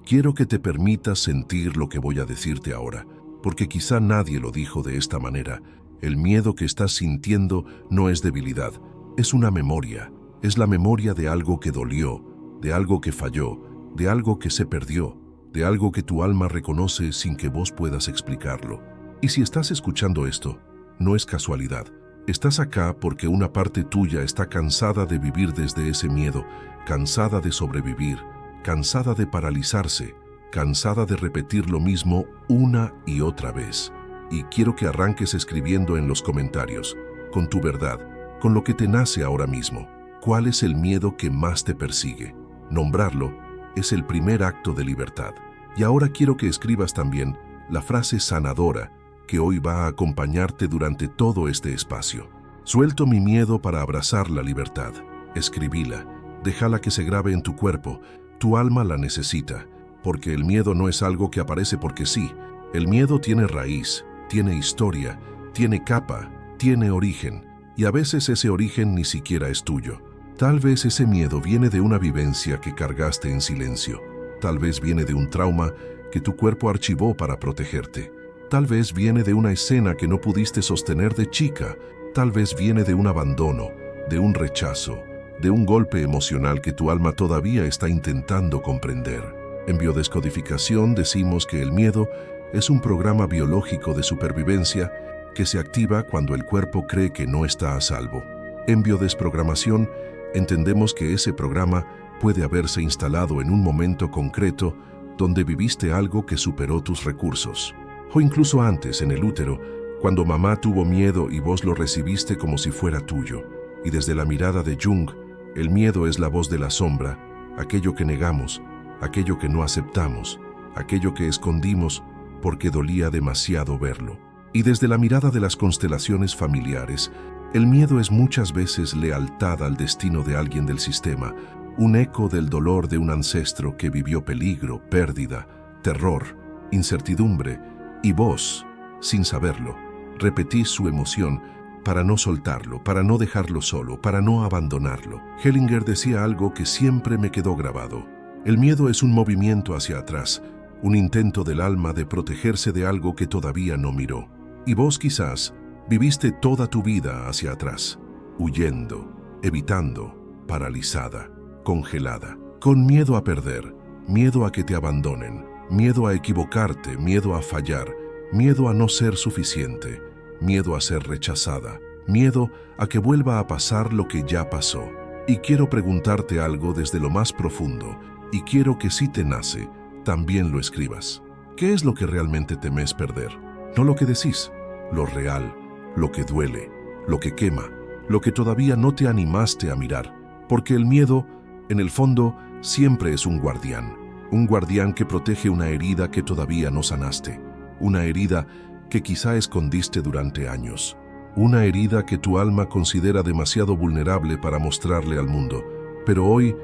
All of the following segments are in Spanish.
Quiero que te permitas sentir lo que voy a decirte ahora, porque quizá nadie lo dijo de esta manera. El miedo que estás sintiendo no es debilidad, es una memoria. Es la memoria de algo que dolió, de algo que falló, de algo que se perdió, de algo que tu alma reconoce sin que vos puedas explicarlo. Y si estás escuchando esto, no es casualidad. Estás acá porque una parte tuya está cansada de vivir desde ese miedo, cansada de sobrevivir, cansada de paralizarse, cansada de repetir lo mismo una y otra vez. Y quiero que arranques escribiendo en los comentarios, con tu verdad, con lo que te nace ahora mismo. ¿Cuál es el miedo que más te persigue? Nombrarlo es el primer acto de libertad. Y ahora quiero que escribas también la frase sanadora que hoy va a acompañarte durante todo este espacio. Suelto mi miedo para abrazar la libertad. Escribíla, déjala que se grabe en tu cuerpo. Tu alma la necesita, porque el miedo no es algo que aparece porque sí. El miedo tiene raíz, tiene historia, tiene capa, tiene origen, y a veces ese origen ni siquiera es tuyo. Tal vez ese miedo viene de una vivencia que cargaste en silencio. Tal vez viene de un trauma que tu cuerpo archivó para protegerte. Tal vez viene de una escena que no pudiste sostener de chica. Tal vez viene de un abandono, de un rechazo, de un golpe emocional que tu alma todavía está intentando comprender. En biodescodificación decimos que el miedo es un programa biológico de supervivencia que se activa cuando el cuerpo cree que no está a salvo. En biodesprogramación entendemos que ese programa puede haberse instalado en un momento concreto donde viviste algo que superó tus recursos. O incluso antes, en el útero, cuando mamá tuvo miedo y vos lo recibiste como si fuera tuyo. Y desde la mirada de Jung, el miedo es la voz de la sombra, aquello que negamos, aquello que no aceptamos, aquello que escondimos porque dolía demasiado verlo. Y desde la mirada de las constelaciones familiares, el miedo es muchas veces lealtad al destino de alguien del sistema, un eco del dolor de un ancestro que vivió peligro, pérdida, terror, incertidumbre, y vos, sin saberlo, repetís su emoción para no soltarlo, para no dejarlo solo, para no abandonarlo. Hellinger decía algo que siempre me quedó grabado. El miedo es un movimiento hacia atrás, un intento del alma de protegerse de algo que todavía no miró. Y vos quizás viviste toda tu vida hacia atrás, huyendo, evitando, paralizada, congelada, con miedo a perder, miedo a que te abandonen, miedo a equivocarte, miedo a fallar, miedo a no ser suficiente, miedo a ser rechazada, miedo a que vuelva a pasar lo que ya pasó. Y quiero preguntarte algo desde lo más profundo, y quiero que si te nace, también lo escribas. ¿Qué es lo que realmente temes perder? No lo que decís, lo real, lo que duele, lo que quema, lo que todavía no te animaste a mirar. Porque el miedo, en el fondo, siempre es un guardián que protege una herida que todavía no sanaste, una herida que quizá escondiste durante años, una herida que tu alma considera demasiado vulnerable para mostrarle al mundo. Pero hoy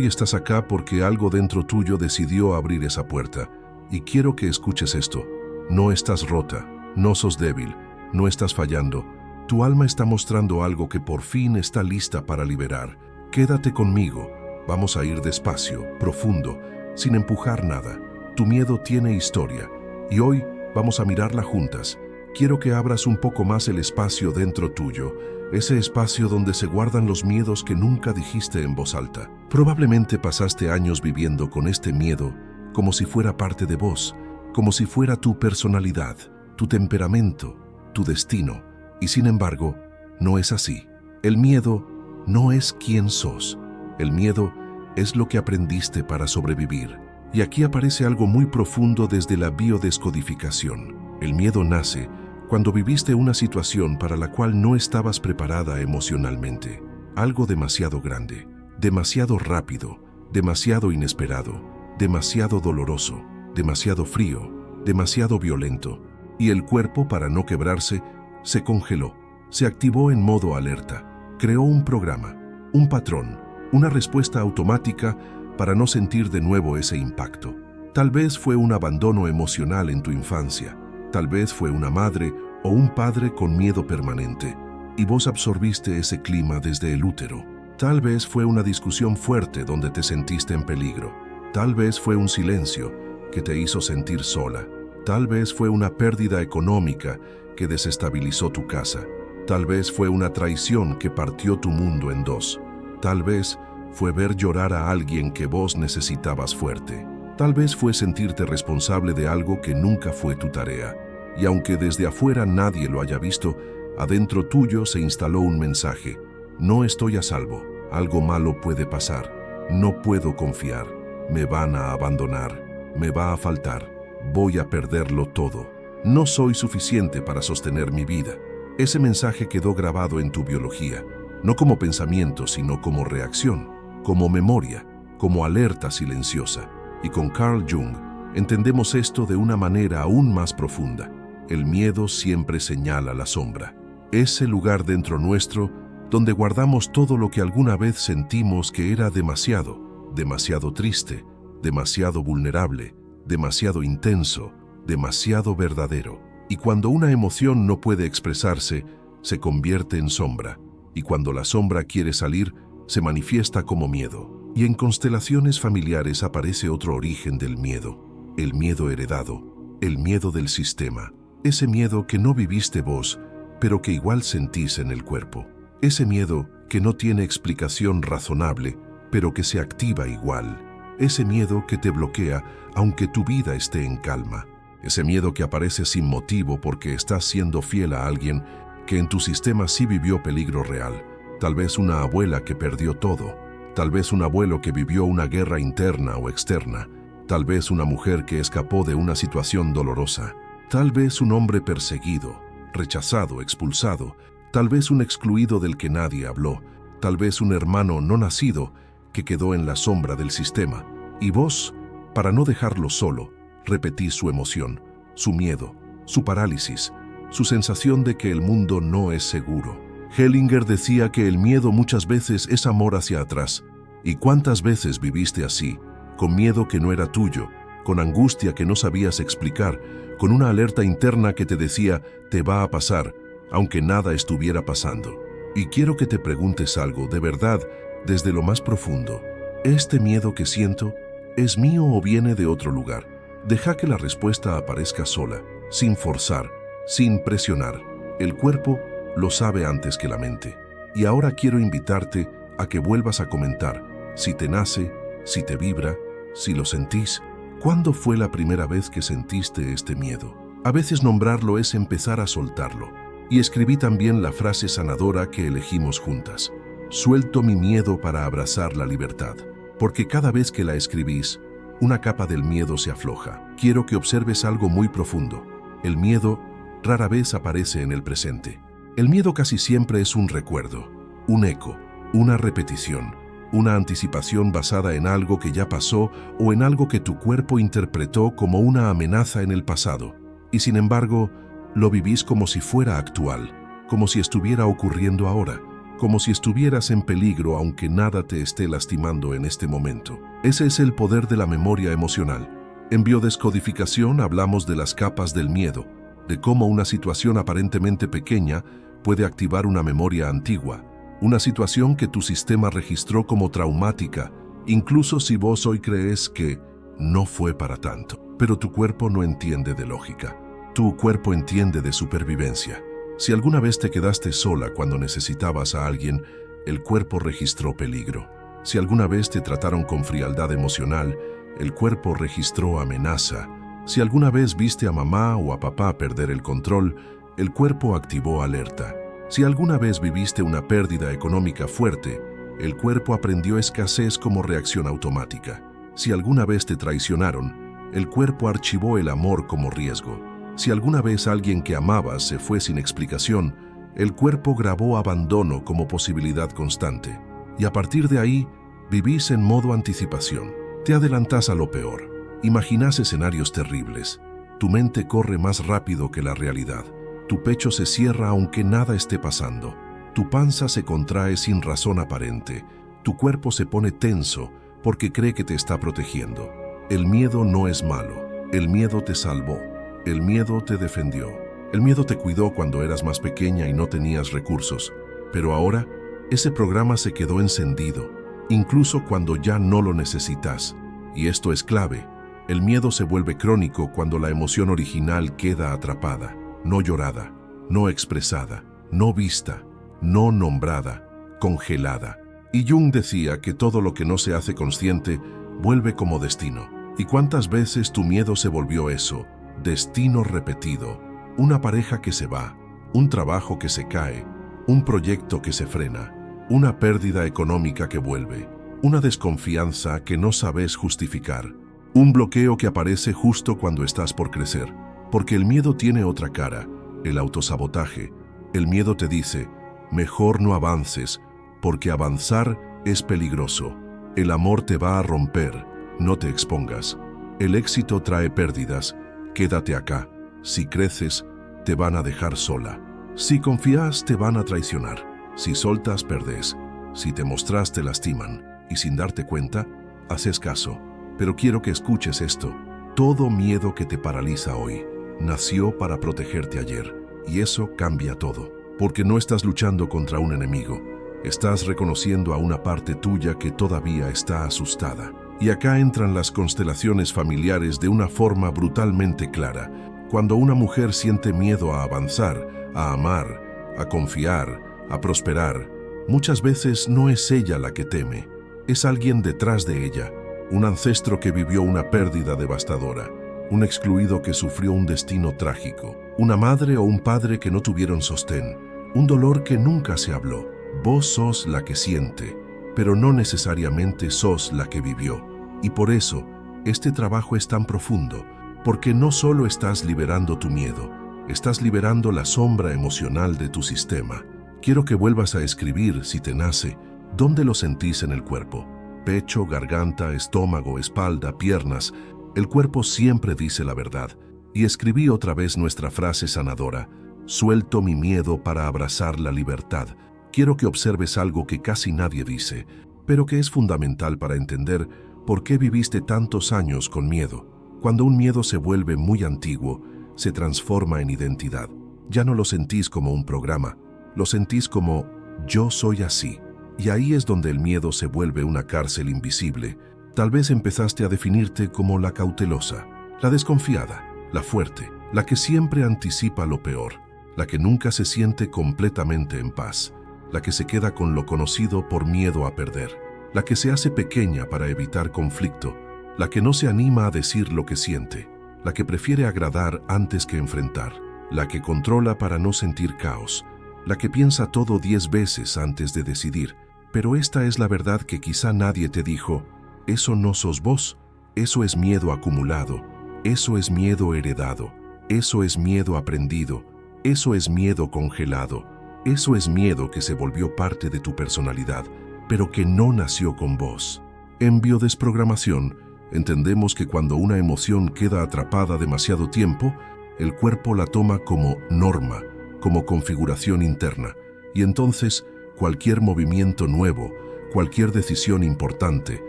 estás acá porque algo dentro tuyo decidió abrir esa puerta. Y quiero que escuches esto. No estás rota, no sos débil, no estás fallando. Tu alma está mostrando algo que por fin está lista para liberar. Quédate conmigo. Vamos a ir despacio, profundo, sin empujar nada. Tu miedo tiene historia y hoy vamos a mirarla juntas. Quiero que abras un poco más el espacio dentro tuyo, ese espacio donde se guardan los miedos que nunca dijiste en voz alta. Probablemente pasaste años viviendo con este miedo como si fuera parte de vos, como si fuera tu personalidad, tu temperamento, tu destino. Y sin embargo, no es así. El miedo no es quién sos. El miedo es lo que aprendiste para sobrevivir. Y aquí aparece algo muy profundo desde la biodescodificación. El miedo nace cuando viviste una situación para la cual no estabas preparada emocionalmente. Algo demasiado grande, demasiado rápido, demasiado inesperado, demasiado doloroso, demasiado frío, demasiado violento. Y el cuerpo, para no quebrarse, se congeló, se activó en modo alerta, creó un programa, un patrón, una respuesta automática para no sentir de nuevo ese impacto. Tal vez fue un abandono emocional en tu infancia, tal vez fue una madre o un padre con miedo permanente, y vos absorbiste ese clima desde el útero. Tal vez fue una discusión fuerte donde te sentiste en peligro. Tal vez fue un silencio que te hizo sentir sola. Tal vez fue una pérdida económica que desestabilizó tu casa. Tal vez fue una traición que partió tu mundo en dos. Tal vez fue ver llorar a alguien que vos necesitabas fuerte. Tal vez fue sentirte responsable de algo que nunca fue tu tarea. Y aunque desde afuera nadie lo haya visto, adentro tuyo se instaló un mensaje. No estoy a salvo. Algo malo puede pasar. No puedo confiar. Me van a abandonar. Me va a faltar. Voy a perderlo todo. No soy suficiente para sostener mi vida. Ese mensaje quedó grabado en tu biología, no como pensamiento, sino como reacción, como memoria, como alerta silenciosa. Y con Carl Jung entendemos esto de una manera aún más profunda. El miedo siempre señala la sombra. Ese lugar dentro nuestro donde guardamos todo lo que alguna vez sentimos que era demasiado, demasiado triste, demasiado vulnerable, demasiado intenso, demasiado verdadero. Y cuando una emoción no puede expresarse, se convierte en sombra. Y cuando la sombra quiere salir, se manifiesta como miedo. Y en constelaciones familiares aparece otro origen del miedo. El miedo heredado, el miedo del sistema. Ese miedo que no viviste vos, pero que igual sentís en el cuerpo. Ese miedo que no tiene explicación razonable, pero que se activa igual. Ese miedo que te bloquea aunque tu vida esté en calma. Ese miedo que aparece sin motivo porque estás siendo fiel a alguien que en tu sistema sí vivió peligro real. Tal vez una abuela que perdió todo. Tal vez un abuelo que vivió una guerra interna o externa. Tal vez una mujer que escapó de una situación dolorosa. Tal vez un hombre perseguido, rechazado, expulsado. Tal vez un excluido del que nadie habló. Tal vez un hermano no nacido que quedó en la sombra del sistema. Y vos, para no dejarlo solo, repetís su emoción, su miedo, su parálisis, su sensación de que el mundo no es seguro. Hellinger decía que el miedo muchas veces es amor hacia atrás. ¿Y cuántas veces viviste así, con miedo que no era tuyo, con angustia que no sabías explicar, con una alerta interna que te decía, te va a pasar, aunque nada estuviera pasando? Y quiero que te preguntes algo, de verdad, desde lo más profundo. ¿Este miedo que siento es mío o viene de otro lugar? Deja que la respuesta aparezca sola, sin forzar, sin presionar. El cuerpo lo sabe antes que la mente. Y ahora quiero invitarte a que vuelvas a comentar si te nace, si te vibra, si lo sentís. ¿Cuándo fue la primera vez que sentiste este miedo? A veces nombrarlo es empezar a soltarlo. Y escribí también la frase sanadora que elegimos juntas. Suelto mi miedo para abrazar la libertad. Porque cada vez que la escribís, una capa del miedo se afloja. Quiero que observes algo muy profundo. El miedo rara vez aparece en el presente. El miedo casi siempre es un recuerdo, un eco, una repetición, una anticipación basada en algo que ya pasó o en algo que tu cuerpo interpretó como una amenaza en el pasado. Y sin embargo, lo vivís como si fuera actual, como si estuviera ocurriendo ahora, como si estuvieras en peligro aunque nada te esté lastimando en este momento. Ese es el poder de la memoria emocional. En biodescodificación hablamos de las capas del miedo, de cómo una situación aparentemente pequeña puede activar una memoria antigua, una situación que tu sistema registró como traumática, incluso si vos hoy crees que no fue para tanto. Pero tu cuerpo no entiende de lógica. Tu cuerpo entiende de supervivencia. Si alguna vez te quedaste sola cuando necesitabas a alguien, el cuerpo registró peligro. Si alguna vez te trataron con frialdad emocional, el cuerpo registró amenaza. Si alguna vez viste a mamá o a papá perder el control, el cuerpo activó alerta. Si alguna vez viviste una pérdida económica fuerte, el cuerpo aprendió escasez como reacción automática. Si alguna vez te traicionaron, el cuerpo archivó el amor como riesgo. Si alguna vez alguien que amabas se fue sin explicación, el cuerpo grabó abandono como posibilidad constante. Y a partir de ahí, vivís en modo anticipación. Te adelantás a lo peor. Imaginás escenarios terribles. Tu mente corre más rápido que la realidad. Tu pecho se cierra aunque nada esté pasando. Tu panza se contrae sin razón aparente. Tu cuerpo se pone tenso porque cree que te está protegiendo. El miedo no es malo. El miedo te salvó. El miedo te defendió. El miedo te cuidó cuando eras más pequeña y no tenías recursos. Pero ahora, ese programa se quedó encendido, incluso cuando ya no lo necesitas. Y esto es clave. El miedo se vuelve crónico cuando la emoción original queda atrapada, no llorada, no expresada, no vista, no nombrada, congelada. Y Jung decía que todo lo que no se hace consciente vuelve como destino. ¿Y cuántas veces tu miedo se volvió eso? Destino repetido. Una pareja que se va, un trabajo que se cae, un proyecto que se frena, una pérdida económica que vuelve, una desconfianza que no sabes justificar, un bloqueo que aparece justo cuando estás por crecer. Porque el miedo tiene otra cara, el autosabotaje. El miedo te dice, mejor no avances, porque avanzar es peligroso. El amor te va a romper, no te expongas. El éxito trae pérdidas, quédate acá. Si creces, te van a dejar sola. Si confías, te van a traicionar. Si soltas, perdés. Si te mostras, te lastiman. Y sin darte cuenta, haces caso. Pero quiero que escuches esto. Todo miedo que te paraliza hoy nació para protegerte ayer. Y eso cambia todo. Porque no estás luchando contra un enemigo. Estás reconociendo a una parte tuya que todavía está asustada. Y acá entran las constelaciones familiares de una forma brutalmente clara. Cuando una mujer siente miedo a avanzar, a amar, a confiar, a prosperar, muchas veces no es ella la que teme, es alguien detrás de ella, un ancestro que vivió una pérdida devastadora, un excluido que sufrió un destino trágico, una madre o un padre que no tuvieron sostén, un dolor que nunca se habló. Vos sos la que siente, pero no necesariamente sos la que vivió. Y por eso, este trabajo es tan profundo, porque no solo estás liberando tu miedo, estás liberando la sombra emocional de tu sistema. Quiero que vuelvas a escribir, si te nace, dónde lo sentís en el cuerpo. Pecho, garganta, estómago, espalda, piernas. El cuerpo siempre dice la verdad. Y escribí otra vez nuestra frase sanadora. Suelto mi miedo para abrazar la libertad. Quiero que observes algo que casi nadie dice, pero que es fundamental para entender por qué viviste tantos años con miedo. Cuando un miedo se vuelve muy antiguo, se transforma en identidad. Ya no lo sentís como un programa, lo sentís como yo soy así. Y ahí es donde el miedo se vuelve una cárcel invisible. Tal vez empezaste a definirte como la cautelosa, la desconfiada, la fuerte, la que siempre anticipa lo peor, la que nunca se siente completamente en paz, la que se queda con lo conocido por miedo a perder, la que se hace pequeña para evitar conflicto, la que no se anima a decir lo que siente, la que prefiere agradar antes que enfrentar, la que controla para no sentir caos, la que piensa todo 10 veces antes de decidir. Pero esta es la verdad que quizá nadie te dijo. Eso no sos vos, eso es miedo acumulado, eso es miedo heredado, eso es miedo aprendido, eso es miedo congelado, eso es miedo que se volvió parte de tu personalidad, pero que no nació con vos. En biodesprogramación, entendemos que cuando una emoción queda atrapada demasiado tiempo, el cuerpo la toma como norma, como configuración interna, y entonces cualquier movimiento nuevo, cualquier decisión importante,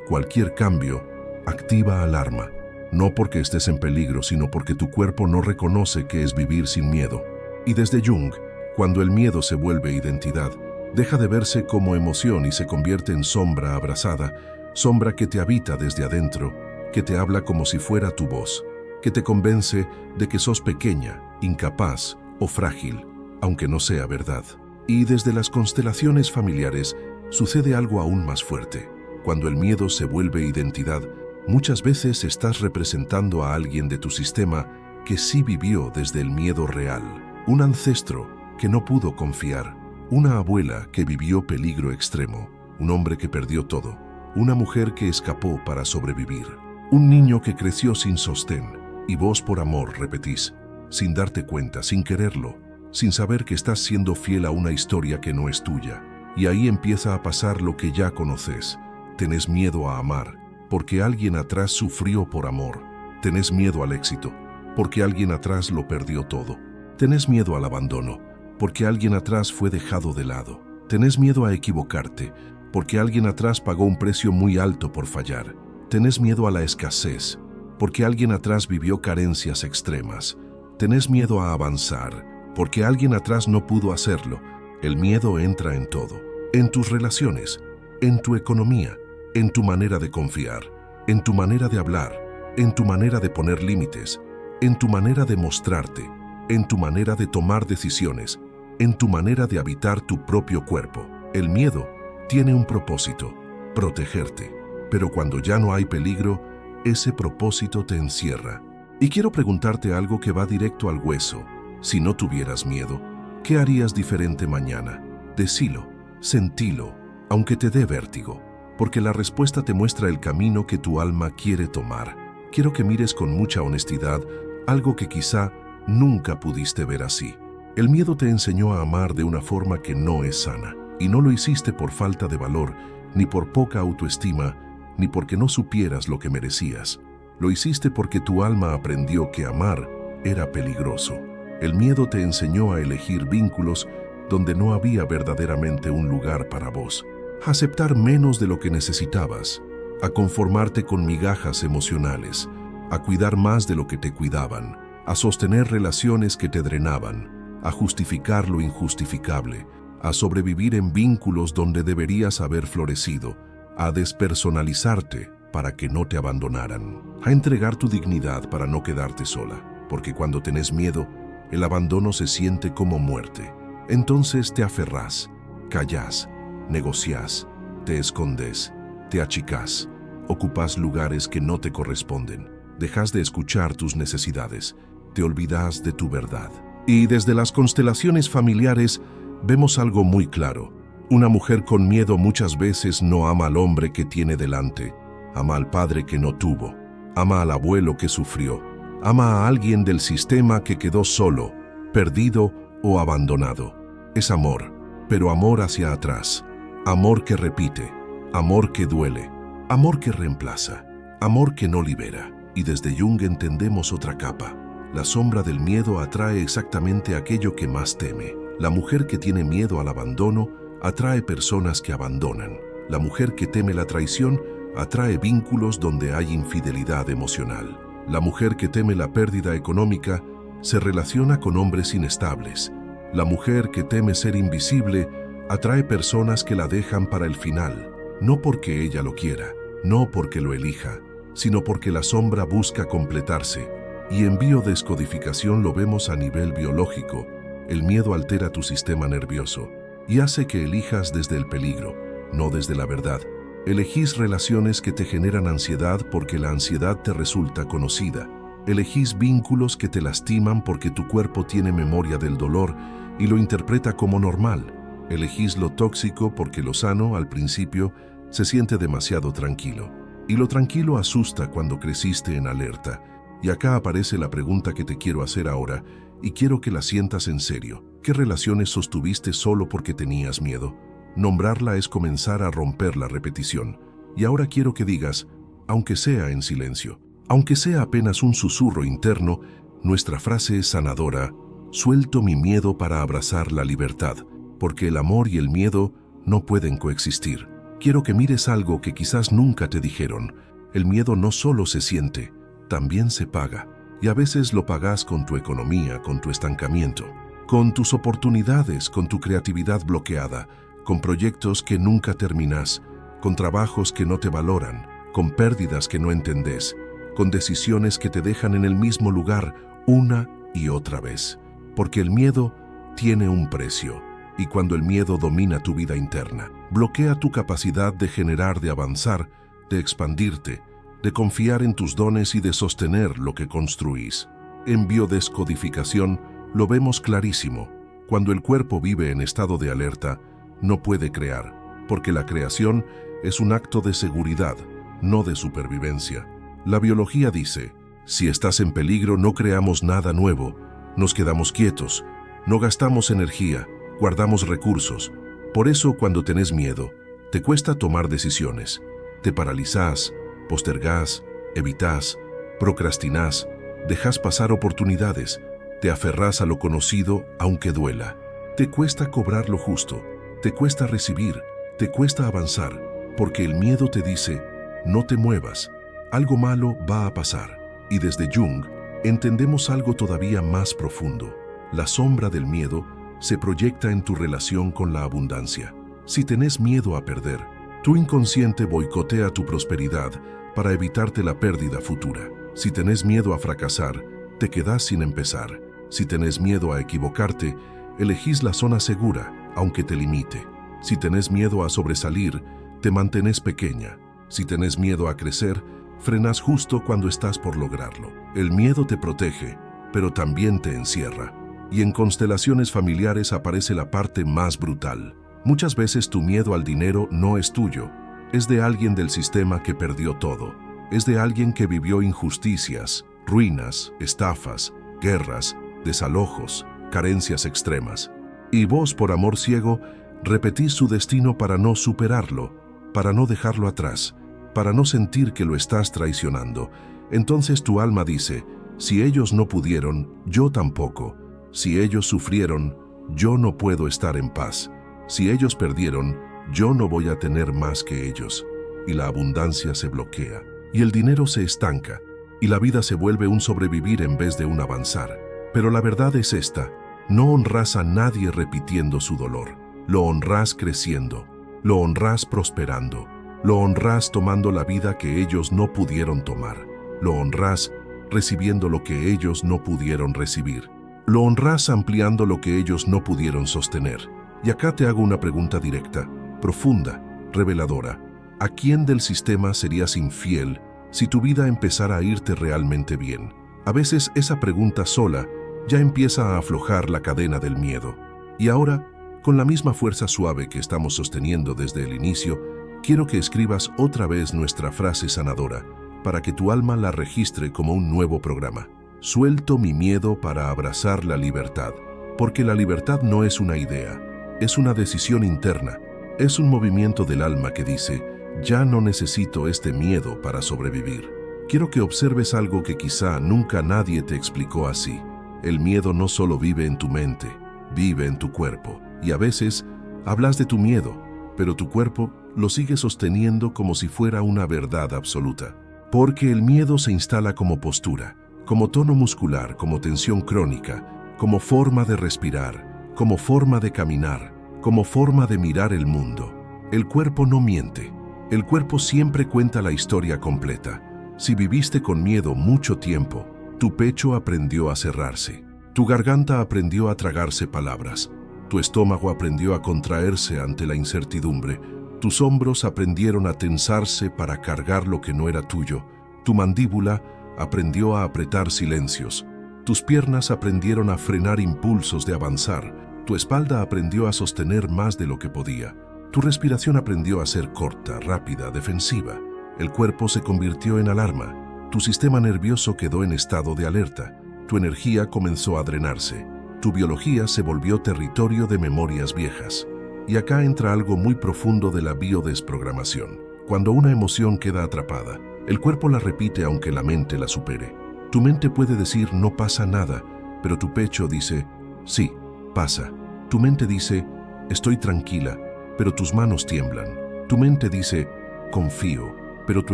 cualquier cambio, activa alarma, no porque estés en peligro, sino porque tu cuerpo no reconoce qué es vivir sin miedo. Y desde Jung, cuando el miedo se vuelve identidad, deja de verse como emoción y se convierte en sombra abrazada, sombra que te habita desde adentro, que te habla como si fuera tu voz, que te convence de que sos pequeña, incapaz o frágil, aunque no sea verdad. Y desde las constelaciones familiares sucede algo aún más fuerte. Cuando el miedo se vuelve identidad, muchas veces estás representando a alguien de tu sistema que sí vivió desde el miedo real. Un ancestro que no pudo confiar, una abuela que vivió peligro extremo, un hombre que perdió todo, una mujer que escapó para sobrevivir, un niño que creció sin sostén, y vos por amor repetís, sin darte cuenta, sin quererlo, sin saber que estás siendo fiel a una historia que no es tuya. Y ahí empieza a pasar lo que ya conoces. Tenés miedo a amar, porque alguien atrás sufrió por amor. Tenés miedo al éxito, porque alguien atrás lo perdió todo. Tenés miedo al abandono, porque alguien atrás fue dejado de lado. Tenés miedo a equivocarte, porque alguien atrás pagó un precio muy alto por fallar. Tenés miedo a la escasez, porque alguien atrás vivió carencias extremas. Tenés miedo a avanzar, porque alguien atrás no pudo hacerlo. El miedo entra en todo, en tus relaciones, en tu economía, en tu manera de confiar. en tu manera de hablar, en tu manera de poner límites, en tu manera de mostrarte, en tu manera de tomar decisiones, en tu manera de habitar tu propio cuerpo. El miedo tiene un propósito, protegerte. Pero cuando ya no hay peligro, ese propósito te encierra. Y quiero preguntarte algo que va directo al hueso. Si no tuvieras miedo, ¿qué harías diferente mañana? Decilo, sentilo, aunque te dé vértigo, porque la respuesta te muestra el camino que tu alma quiere tomar. Quiero que mires con mucha honestidad algo que quizá nunca pudiste ver así. El miedo te enseñó a amar de una forma que no es sana, y no lo hiciste por falta de valor, ni por poca autoestima, ni porque no supieras lo que merecías. Lo hiciste porque tu alma aprendió que amar era peligroso. El miedo te enseñó a elegir vínculos donde no había verdaderamente un lugar para vos, a aceptar menos de lo que necesitabas, a conformarte con migajas emocionales, a cuidar más de lo que te cuidaban, a sostener relaciones que te drenaban, a justificar lo injustificable, a sobrevivir en vínculos donde deberías haber florecido, a despersonalizarte para que no te abandonaran, a entregar tu dignidad para no quedarte sola, porque cuando tenés miedo, el abandono se siente como muerte. Entonces te aferrás, callás, negociás, te escondes, te achicás, ocupás lugares que no te corresponden, dejas de escuchar tus necesidades, te olvidás de tu verdad. Y desde las constelaciones familiares vemos algo muy claro. Una mujer con miedo muchas veces no ama al hombre que tiene delante, ama al padre que no tuvo, ama al abuelo que sufrió, ama a alguien del sistema que quedó solo, perdido o abandonado. Es amor, pero amor hacia atrás, amor que repite, amor que duele, amor que reemplaza, amor que no libera. Y desde Jung entendemos otra capa. La sombra del miedo atrae exactamente aquello que más teme. La mujer que tiene miedo al abandono atrae personas que abandonan. La mujer que teme la traición atrae vínculos donde hay infidelidad emocional. La mujer que teme la pérdida económica se relaciona con hombres inestables. La mujer que teme ser invisible atrae personas que la dejan para el final, no porque ella lo quiera, no porque lo elija, sino porque la sombra busca completarse. Y en biodescodificación lo vemos a nivel biológico. El miedo altera tu sistema nervioso y hace que elijas desde el peligro, no desde la verdad. Elegís relaciones que te generan ansiedad porque la ansiedad te resulta conocida. Elegís vínculos que te lastiman porque tu cuerpo tiene memoria del dolor y lo interpreta como normal. Elegís lo tóxico porque lo sano, al principio, se siente demasiado tranquilo. Y lo tranquilo asusta cuando creciste en alerta. Y acá aparece la pregunta que te quiero hacer ahora, y quiero que la sientas en serio. ¿Qué relaciones sostuviste solo porque tenías miedo? Nombrarla es comenzar a romper la repetición. Y ahora quiero que digas, aunque sea en silencio, aunque sea apenas un susurro interno, nuestra frase es sanadora: suelto mi miedo para abrazar la libertad, porque el amor y el miedo no pueden coexistir. Quiero que mires algo que quizás nunca te dijeron. El miedo no solo se siente, también se paga. Y a veces lo pagas con tu economía, con tu estancamiento, con tus oportunidades, con tu creatividad bloqueada, con proyectos que nunca terminás, con trabajos que no te valoran, con pérdidas que no entendés, con decisiones que te dejan en el mismo lugar una y otra vez. Porque el miedo tiene un precio, y cuando el miedo domina tu vida interna, bloquea tu capacidad de generar, de avanzar, de expandirte, de confiar en tus dones y de sostener lo que construís. En biodescodificación lo vemos clarísimo. Cuando el cuerpo vive en estado de alerta, no puede crear, porque la creación es un acto de seguridad, no de supervivencia. La biología dice, si estás en peligro no creamos nada nuevo, nos quedamos quietos, no gastamos energía, guardamos recursos. Por eso cuando tenés miedo, te cuesta tomar decisiones, te paralizás, postergás, evitás, procrastinás, dejás pasar oportunidades, te aferrás a lo conocido aunque duela. Te cuesta cobrar lo justo, te cuesta recibir, te cuesta avanzar, porque el miedo te dice, no te muevas, algo malo va a pasar. Y desde Jung entendemos algo todavía más profundo. La sombra del miedo se proyecta en tu relación con la abundancia. Si tenés miedo a perder, Tu inconsciente boicotea tu prosperidad para evitarte la pérdida futura. Si tenés miedo a fracasar, te quedás sin empezar. Si tenés miedo a equivocarte, elegís la zona segura, aunque te limite. Si tenés miedo a sobresalir, te mantenés pequeña. Si tenés miedo a crecer, frenás justo cuando estás por lograrlo. El miedo te protege, pero también te encierra. Y en constelaciones familiares aparece la parte más brutal. Muchas veces tu miedo al dinero no es tuyo, es de alguien del sistema que perdió todo. Es de alguien que vivió injusticias, ruinas, estafas, guerras, desalojos, carencias extremas. Y vos, por amor ciego, repetís su destino para no superarlo, para no dejarlo atrás, para no sentir que lo estás traicionando. Entonces tu alma dice, si ellos no pudieron, yo tampoco. Si ellos sufrieron, yo no puedo estar en paz. Si ellos perdieron, yo no voy a tener más que ellos. Y la abundancia se bloquea, y el dinero se estanca, y la vida se vuelve un sobrevivir en vez de un avanzar. Pero la verdad es esta, no honrás a nadie repitiendo su dolor. Lo honrás creciendo, lo honrás prosperando, lo honrás tomando la vida que ellos no pudieron tomar. Lo honrás recibiendo lo que ellos no pudieron recibir. Lo honrás ampliando lo que ellos no pudieron sostener. Y acá te hago una pregunta directa, profunda, reveladora. ¿A quién del sistema serías infiel si tu vida empezara a irte realmente bien? A veces esa pregunta sola ya empieza a aflojar la cadena del miedo. Y ahora, con la misma fuerza suave que estamos sosteniendo desde el inicio, quiero que escribas otra vez nuestra frase sanadora, para que tu alma la registre como un nuevo programa. Suelto mi miedo para abrazar la libertad, porque la libertad no es una idea, es una decisión interna, es un movimiento del alma que dice, ya no necesito este miedo para sobrevivir. Quiero que observes algo que quizá nunca nadie te explicó así. El miedo no solo vive en tu mente, vive en tu cuerpo. Y a veces hablas de tu miedo, pero tu cuerpo lo sigue sosteniendo como si fuera una verdad absoluta. Porque el miedo se instala como postura, como tono muscular, como tensión crónica, como forma de respirar, como forma de caminar, como forma de mirar el mundo. El cuerpo no miente. El cuerpo siempre cuenta la historia completa. Si viviste con miedo mucho tiempo, tu pecho aprendió a cerrarse. Tu garganta aprendió a tragarse palabras. Tu estómago aprendió a contraerse ante la incertidumbre. Tus hombros aprendieron a tensarse para cargar lo que no era tuyo. Tu mandíbula aprendió a apretar silencios. Tus piernas aprendieron a frenar impulsos de avanzar. Tu espalda aprendió a sostener más de lo que podía. Tu respiración aprendió a ser corta, rápida, defensiva. El cuerpo se convirtió en alarma. Tu sistema nervioso quedó en estado de alerta. Tu energía comenzó a drenarse. Tu biología se volvió territorio de memorias viejas. Y acá entra algo muy profundo de la biodesprogramación. Cuando una emoción queda atrapada, el cuerpo la repite aunque la mente la supere. Tu mente puede decir no pasa nada, pero tu pecho dice sí, pasa. Tu mente dice estoy tranquila, pero tus manos tiemblan. Tu mente dice confío, pero tu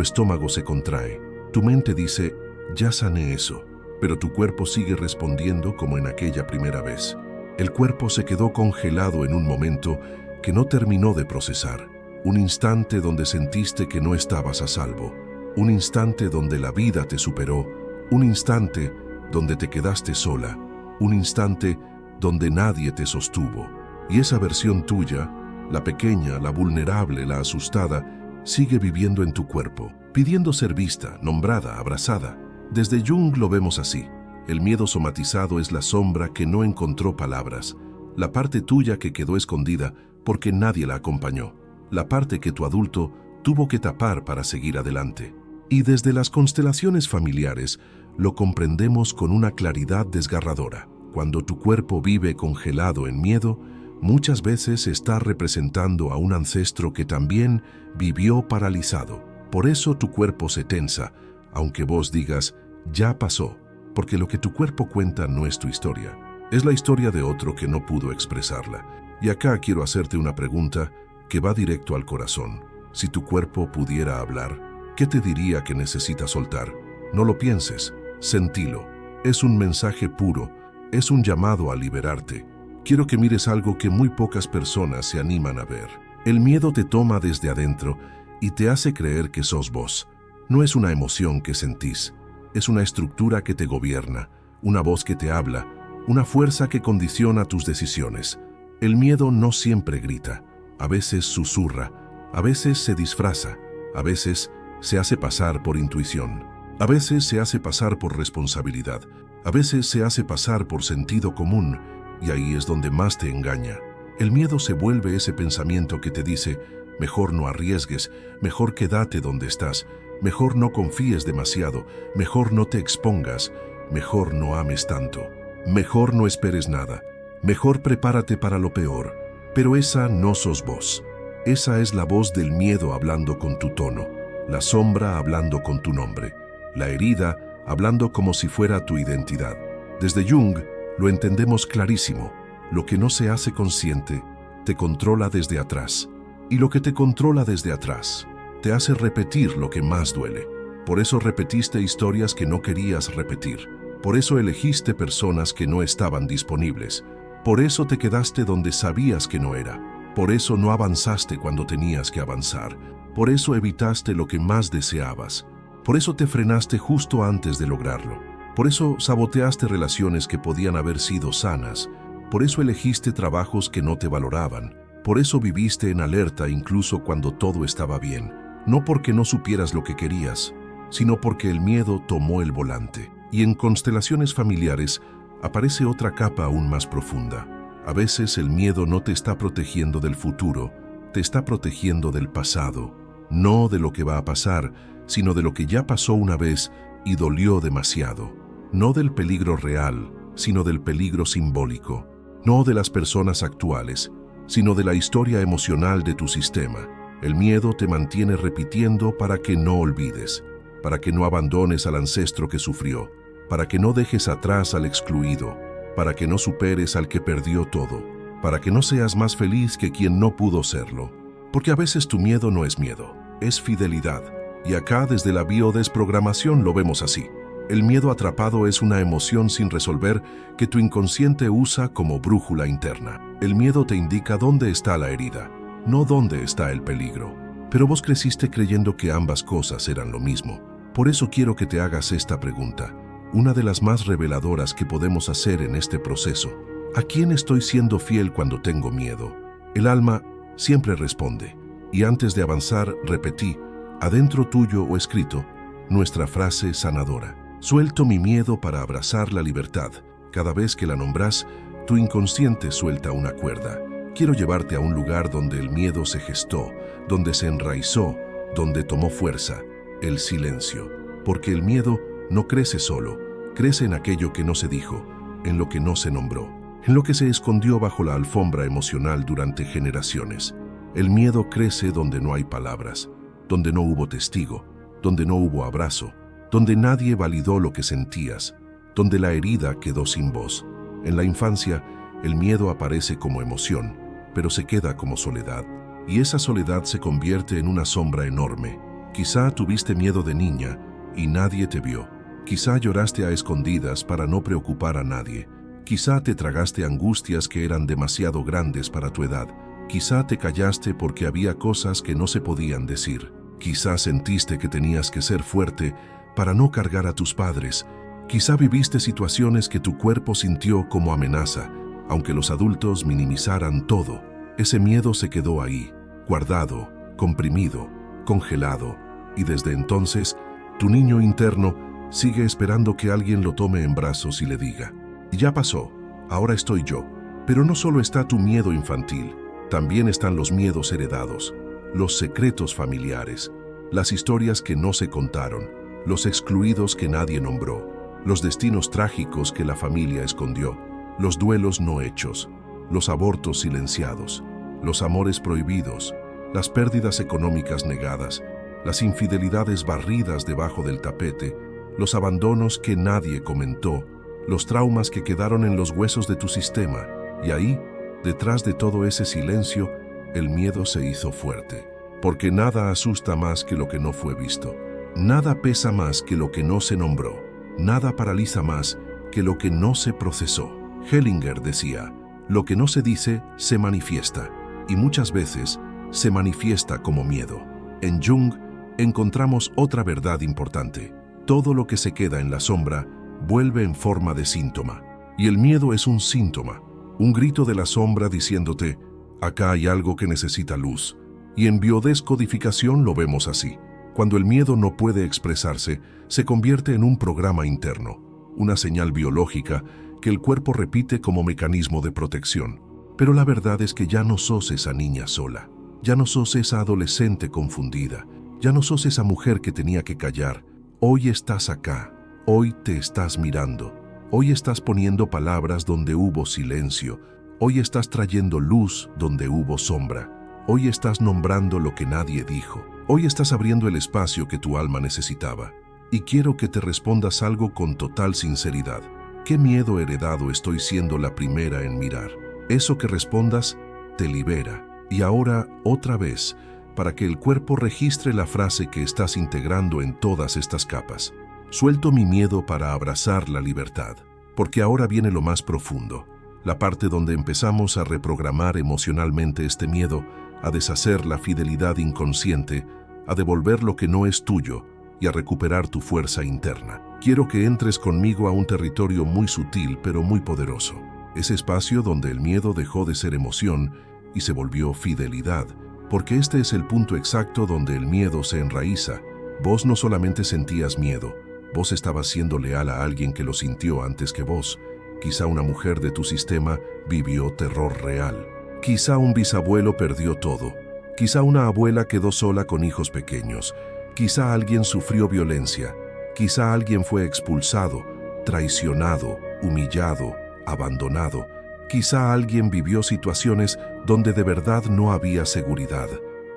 estómago se contrae. Tu mente dice ya sané eso, pero tu cuerpo sigue respondiendo como en aquella primera vez. El cuerpo se quedó congelado en un momento que no terminó de procesar. Un instante donde sentiste que no estabas a salvo. Un instante donde la vida te superó. Un instante donde te quedaste sola. Un instante donde nadie te sostuvo. Y esa versión tuya, la pequeña, la vulnerable, la asustada, sigue viviendo en tu cuerpo, pidiendo ser vista, nombrada, abrazada. Desde Jung lo vemos así. El miedo somatizado es la sombra que no encontró palabras, la parte tuya que quedó escondida porque nadie la acompañó, la parte que tu adulto tuvo que tapar para seguir adelante. Y desde las constelaciones familiares lo comprendemos con una claridad desgarradora. Cuando tu cuerpo vive congelado en miedo, muchas veces está representando a un ancestro que también vivió paralizado. Por eso tu cuerpo se tensa, aunque vos digas, ya pasó, porque lo que tu cuerpo cuenta no es tu historia. Es la historia de otro que no pudo expresarla. Y acá quiero hacerte una pregunta que va directo al corazón. Si tu cuerpo pudiera hablar, ¿qué te diría que necesitas soltar? No lo pienses, sentilo. Es un mensaje puro, es un llamado a liberarte. Quiero que mires algo que muy pocas personas se animan a ver. El miedo te toma desde adentro y te hace creer que sos vos. No es una emoción que sentís, es una estructura que te gobierna, una voz que te habla, una fuerza que condiciona tus decisiones. El miedo no siempre grita, a veces susurra, a veces se disfraza, a veces se hace pasar por intuición, a veces se hace pasar por responsabilidad, a veces se hace pasar por sentido común, y ahí es donde más te engaña. El miedo se vuelve ese pensamiento que te dice, mejor no arriesgues, mejor quédate donde estás, mejor no confíes demasiado, mejor no te expongas, mejor no ames tanto, mejor no esperes nada, mejor prepárate para lo peor. Pero esa no sos vos. Esa es la voz del miedo hablando con tu tono, la sombra hablando con tu nombre, la herida hablando como si fuera tu identidad. Desde Jung lo entendemos clarísimo. Lo que no se hace consciente te controla desde atrás. Y lo que te controla desde atrás te hace repetir lo que más duele. Por eso repetiste historias que no querías repetir. Por eso elegiste personas que no estaban disponibles. Por eso te quedaste donde sabías que no era. Por eso no avanzaste cuando tenías que avanzar. Por eso evitaste lo que más deseabas. Por eso te frenaste justo antes de lograrlo. Por eso saboteaste relaciones que podían haber sido sanas. Por eso elegiste trabajos que no te valoraban. Por eso viviste en alerta incluso cuando todo estaba bien. No porque no supieras lo que querías, sino porque el miedo tomó el volante. Y en constelaciones familiares aparece otra capa aún más profunda. A veces el miedo no te está protegiendo del futuro, te está protegiendo del pasado. No de lo que va a pasar, sino de lo que ya pasó una vez y dolió demasiado. No del peligro real, sino del peligro simbólico. No de las personas actuales, sino de la historia emocional de tu sistema. El miedo te mantiene repitiendo para que no olvides, para que no abandones al ancestro que sufrió, para que no dejes atrás al excluido, para que no superes al que perdió todo, para que no seas más feliz que quien no pudo serlo. Porque a veces tu miedo no es miedo, es fidelidad. Y acá desde la biodesprogramación lo vemos así. El miedo atrapado es una emoción sin resolver que tu inconsciente usa como brújula interna. El miedo te indica dónde está la herida, no dónde está el peligro. Pero vos creciste creyendo que ambas cosas eran lo mismo. Por eso quiero que te hagas esta pregunta, una de las más reveladoras que podemos hacer en este proceso. ¿A quién estoy siendo fiel cuando tengo miedo? El alma siempre responde. Y antes de avanzar, repetí, adentro tuyo o escrito, nuestra frase sanadora. Suelto mi miedo para abrazar la libertad. Cada vez que la nombras, tu inconsciente suelta una cuerda. Quiero llevarte a un lugar donde el miedo se gestó, donde se enraizó, donde tomó fuerza, el silencio. Porque el miedo no crece solo, crece en aquello que no se dijo, en lo que no se nombró, en lo que se escondió bajo la alfombra emocional durante generaciones. El miedo crece donde no hay palabras, donde no hubo testigo, donde no hubo abrazo, donde nadie validó lo que sentías, donde la herida quedó sin voz. En la infancia, el miedo aparece como emoción, pero se queda como soledad, y esa soledad se convierte en una sombra enorme. Quizá tuviste miedo de niña y nadie te vio. Quizá lloraste a escondidas para no preocupar a nadie. Quizá te tragaste angustias que eran demasiado grandes para tu edad. Quizá te callaste porque había cosas que no se podían decir. Quizá sentiste que tenías que ser fuerte para no cargar a tus padres. Quizá viviste situaciones que tu cuerpo sintió como amenaza, aunque los adultos minimizaran todo. Ese miedo se quedó ahí, guardado, comprimido, congelado, y desde entonces, tu niño interno sigue esperando que alguien lo tome en brazos y le diga, ya pasó, ahora estoy yo. Pero no solo está tu miedo infantil, también están los miedos heredados, los secretos familiares, las historias que no se contaron, los excluidos que nadie nombró, los destinos trágicos que la familia escondió, los duelos no hechos, los abortos silenciados, los amores prohibidos, las pérdidas económicas negadas, las infidelidades barridas debajo del tapete, los abandonos que nadie comentó, los traumas que quedaron en los huesos de tu sistema. Y ahí, detrás de todo ese silencio, el miedo se hizo fuerte. Porque nada asusta más que lo que no fue visto. Nada pesa más que lo que no se nombró. Nada paraliza más que lo que no se procesó. Hellinger decía, lo que no se dice, se manifiesta. Y muchas veces, se manifiesta como miedo. En Jung encontramos otra verdad importante. Todo lo que se queda en la sombra vuelve en forma de síntoma. Y el miedo es un síntoma, un grito de la sombra diciéndote, acá hay algo que necesita luz. Y en biodescodificación lo vemos así. Cuando el miedo no puede expresarse, se convierte en un programa interno, una señal biológica que el cuerpo repite como mecanismo de protección. Pero la verdad es que ya no sos esa niña sola, ya no sos esa adolescente confundida, ya no sos esa mujer que tenía que callar. Hoy estás acá, hoy te estás mirando, hoy estás poniendo palabras donde hubo silencio, hoy estás trayendo luz donde hubo sombra, hoy estás nombrando lo que nadie dijo, hoy estás abriendo el espacio que tu alma necesitaba. Y quiero que te respondas algo con total sinceridad. ¿Qué miedo heredado estoy siendo la primera en mirar? Eso que respondas te libera. Y ahora, otra vez, para que el cuerpo registre la frase que estás integrando en todas estas capas. Suelto mi miedo para abrazar la libertad, porque ahora viene lo más profundo, la parte donde empezamos a reprogramar emocionalmente este miedo, a deshacer la fidelidad inconsciente, a devolver lo que no es tuyo y a recuperar tu fuerza interna. Quiero que entres conmigo a un territorio muy sutil pero muy poderoso, ese espacio donde el miedo dejó de ser emoción y se volvió fidelidad, porque este es el punto exacto donde el miedo se enraiza. Vos no solamente sentías miedo, vos estabas siendo leal a alguien que lo sintió antes que vos. Quizá una mujer de tu sistema vivió terror real. Quizá un bisabuelo perdió todo. Quizá una abuela quedó sola con hijos pequeños. Quizá alguien sufrió violencia. Quizá alguien fue expulsado, traicionado, humillado, abandonado. Quizá alguien vivió situaciones donde de verdad no había seguridad.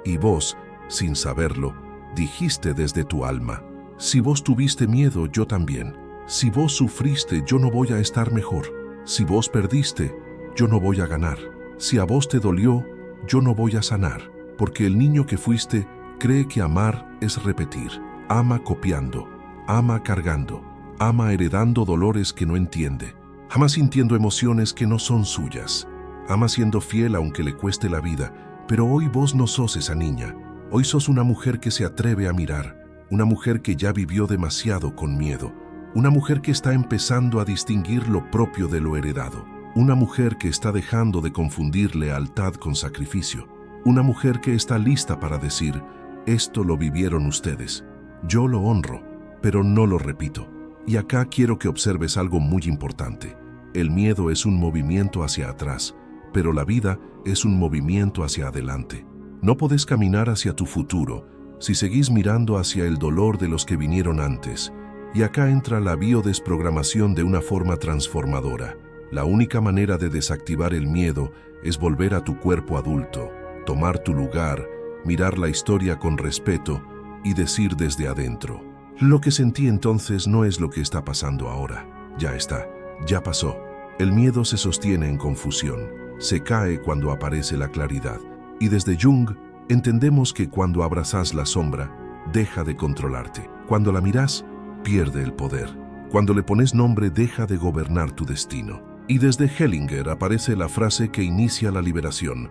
Y vos, sin saberlo, dijiste desde tu alma, si vos tuviste miedo, yo también. Si vos sufriste, yo no voy a estar mejor. Si vos perdiste, yo no voy a ganar. Si a vos te dolió, yo no voy a sanar. Porque el niño que fuiste cree que amar es repetir. Ama copiando, ama cargando, ama heredando dolores que no entiende. Ama sintiendo emociones que no son suyas. Ama siendo fiel aunque le cueste la vida. Pero hoy vos no sos esa niña. Hoy sos una mujer que se atreve a mirar. Una mujer que ya vivió demasiado con miedo. Una mujer que está empezando a distinguir lo propio de lo heredado. Una mujer que está dejando de confundir lealtad con sacrificio. Una mujer que está lista para decir, esto lo vivieron ustedes. Yo lo honro, pero no lo repito. Y acá quiero que observes algo muy importante. El miedo es un movimiento hacia atrás, pero la vida es un movimiento hacia adelante. No podés caminar hacia tu futuro si seguís mirando hacia el dolor de los que vinieron antes. Y acá entra la biodesprogramación de una forma transformadora. La única manera de desactivar el miedo es volver a tu cuerpo adulto, tomar tu lugar, mirar la historia con respeto y decir desde adentro, lo que sentí entonces no es lo que está pasando ahora. Ya está, ya pasó. El miedo se sostiene en confusión, se cae cuando aparece la claridad. Y desde Jung entendemos que cuando abrazas la sombra, deja de controlarte. Cuando la mirás, pierde el poder. Cuando le pones nombre, deja de gobernar tu destino. Y desde Hellinger aparece la frase que inicia la liberación.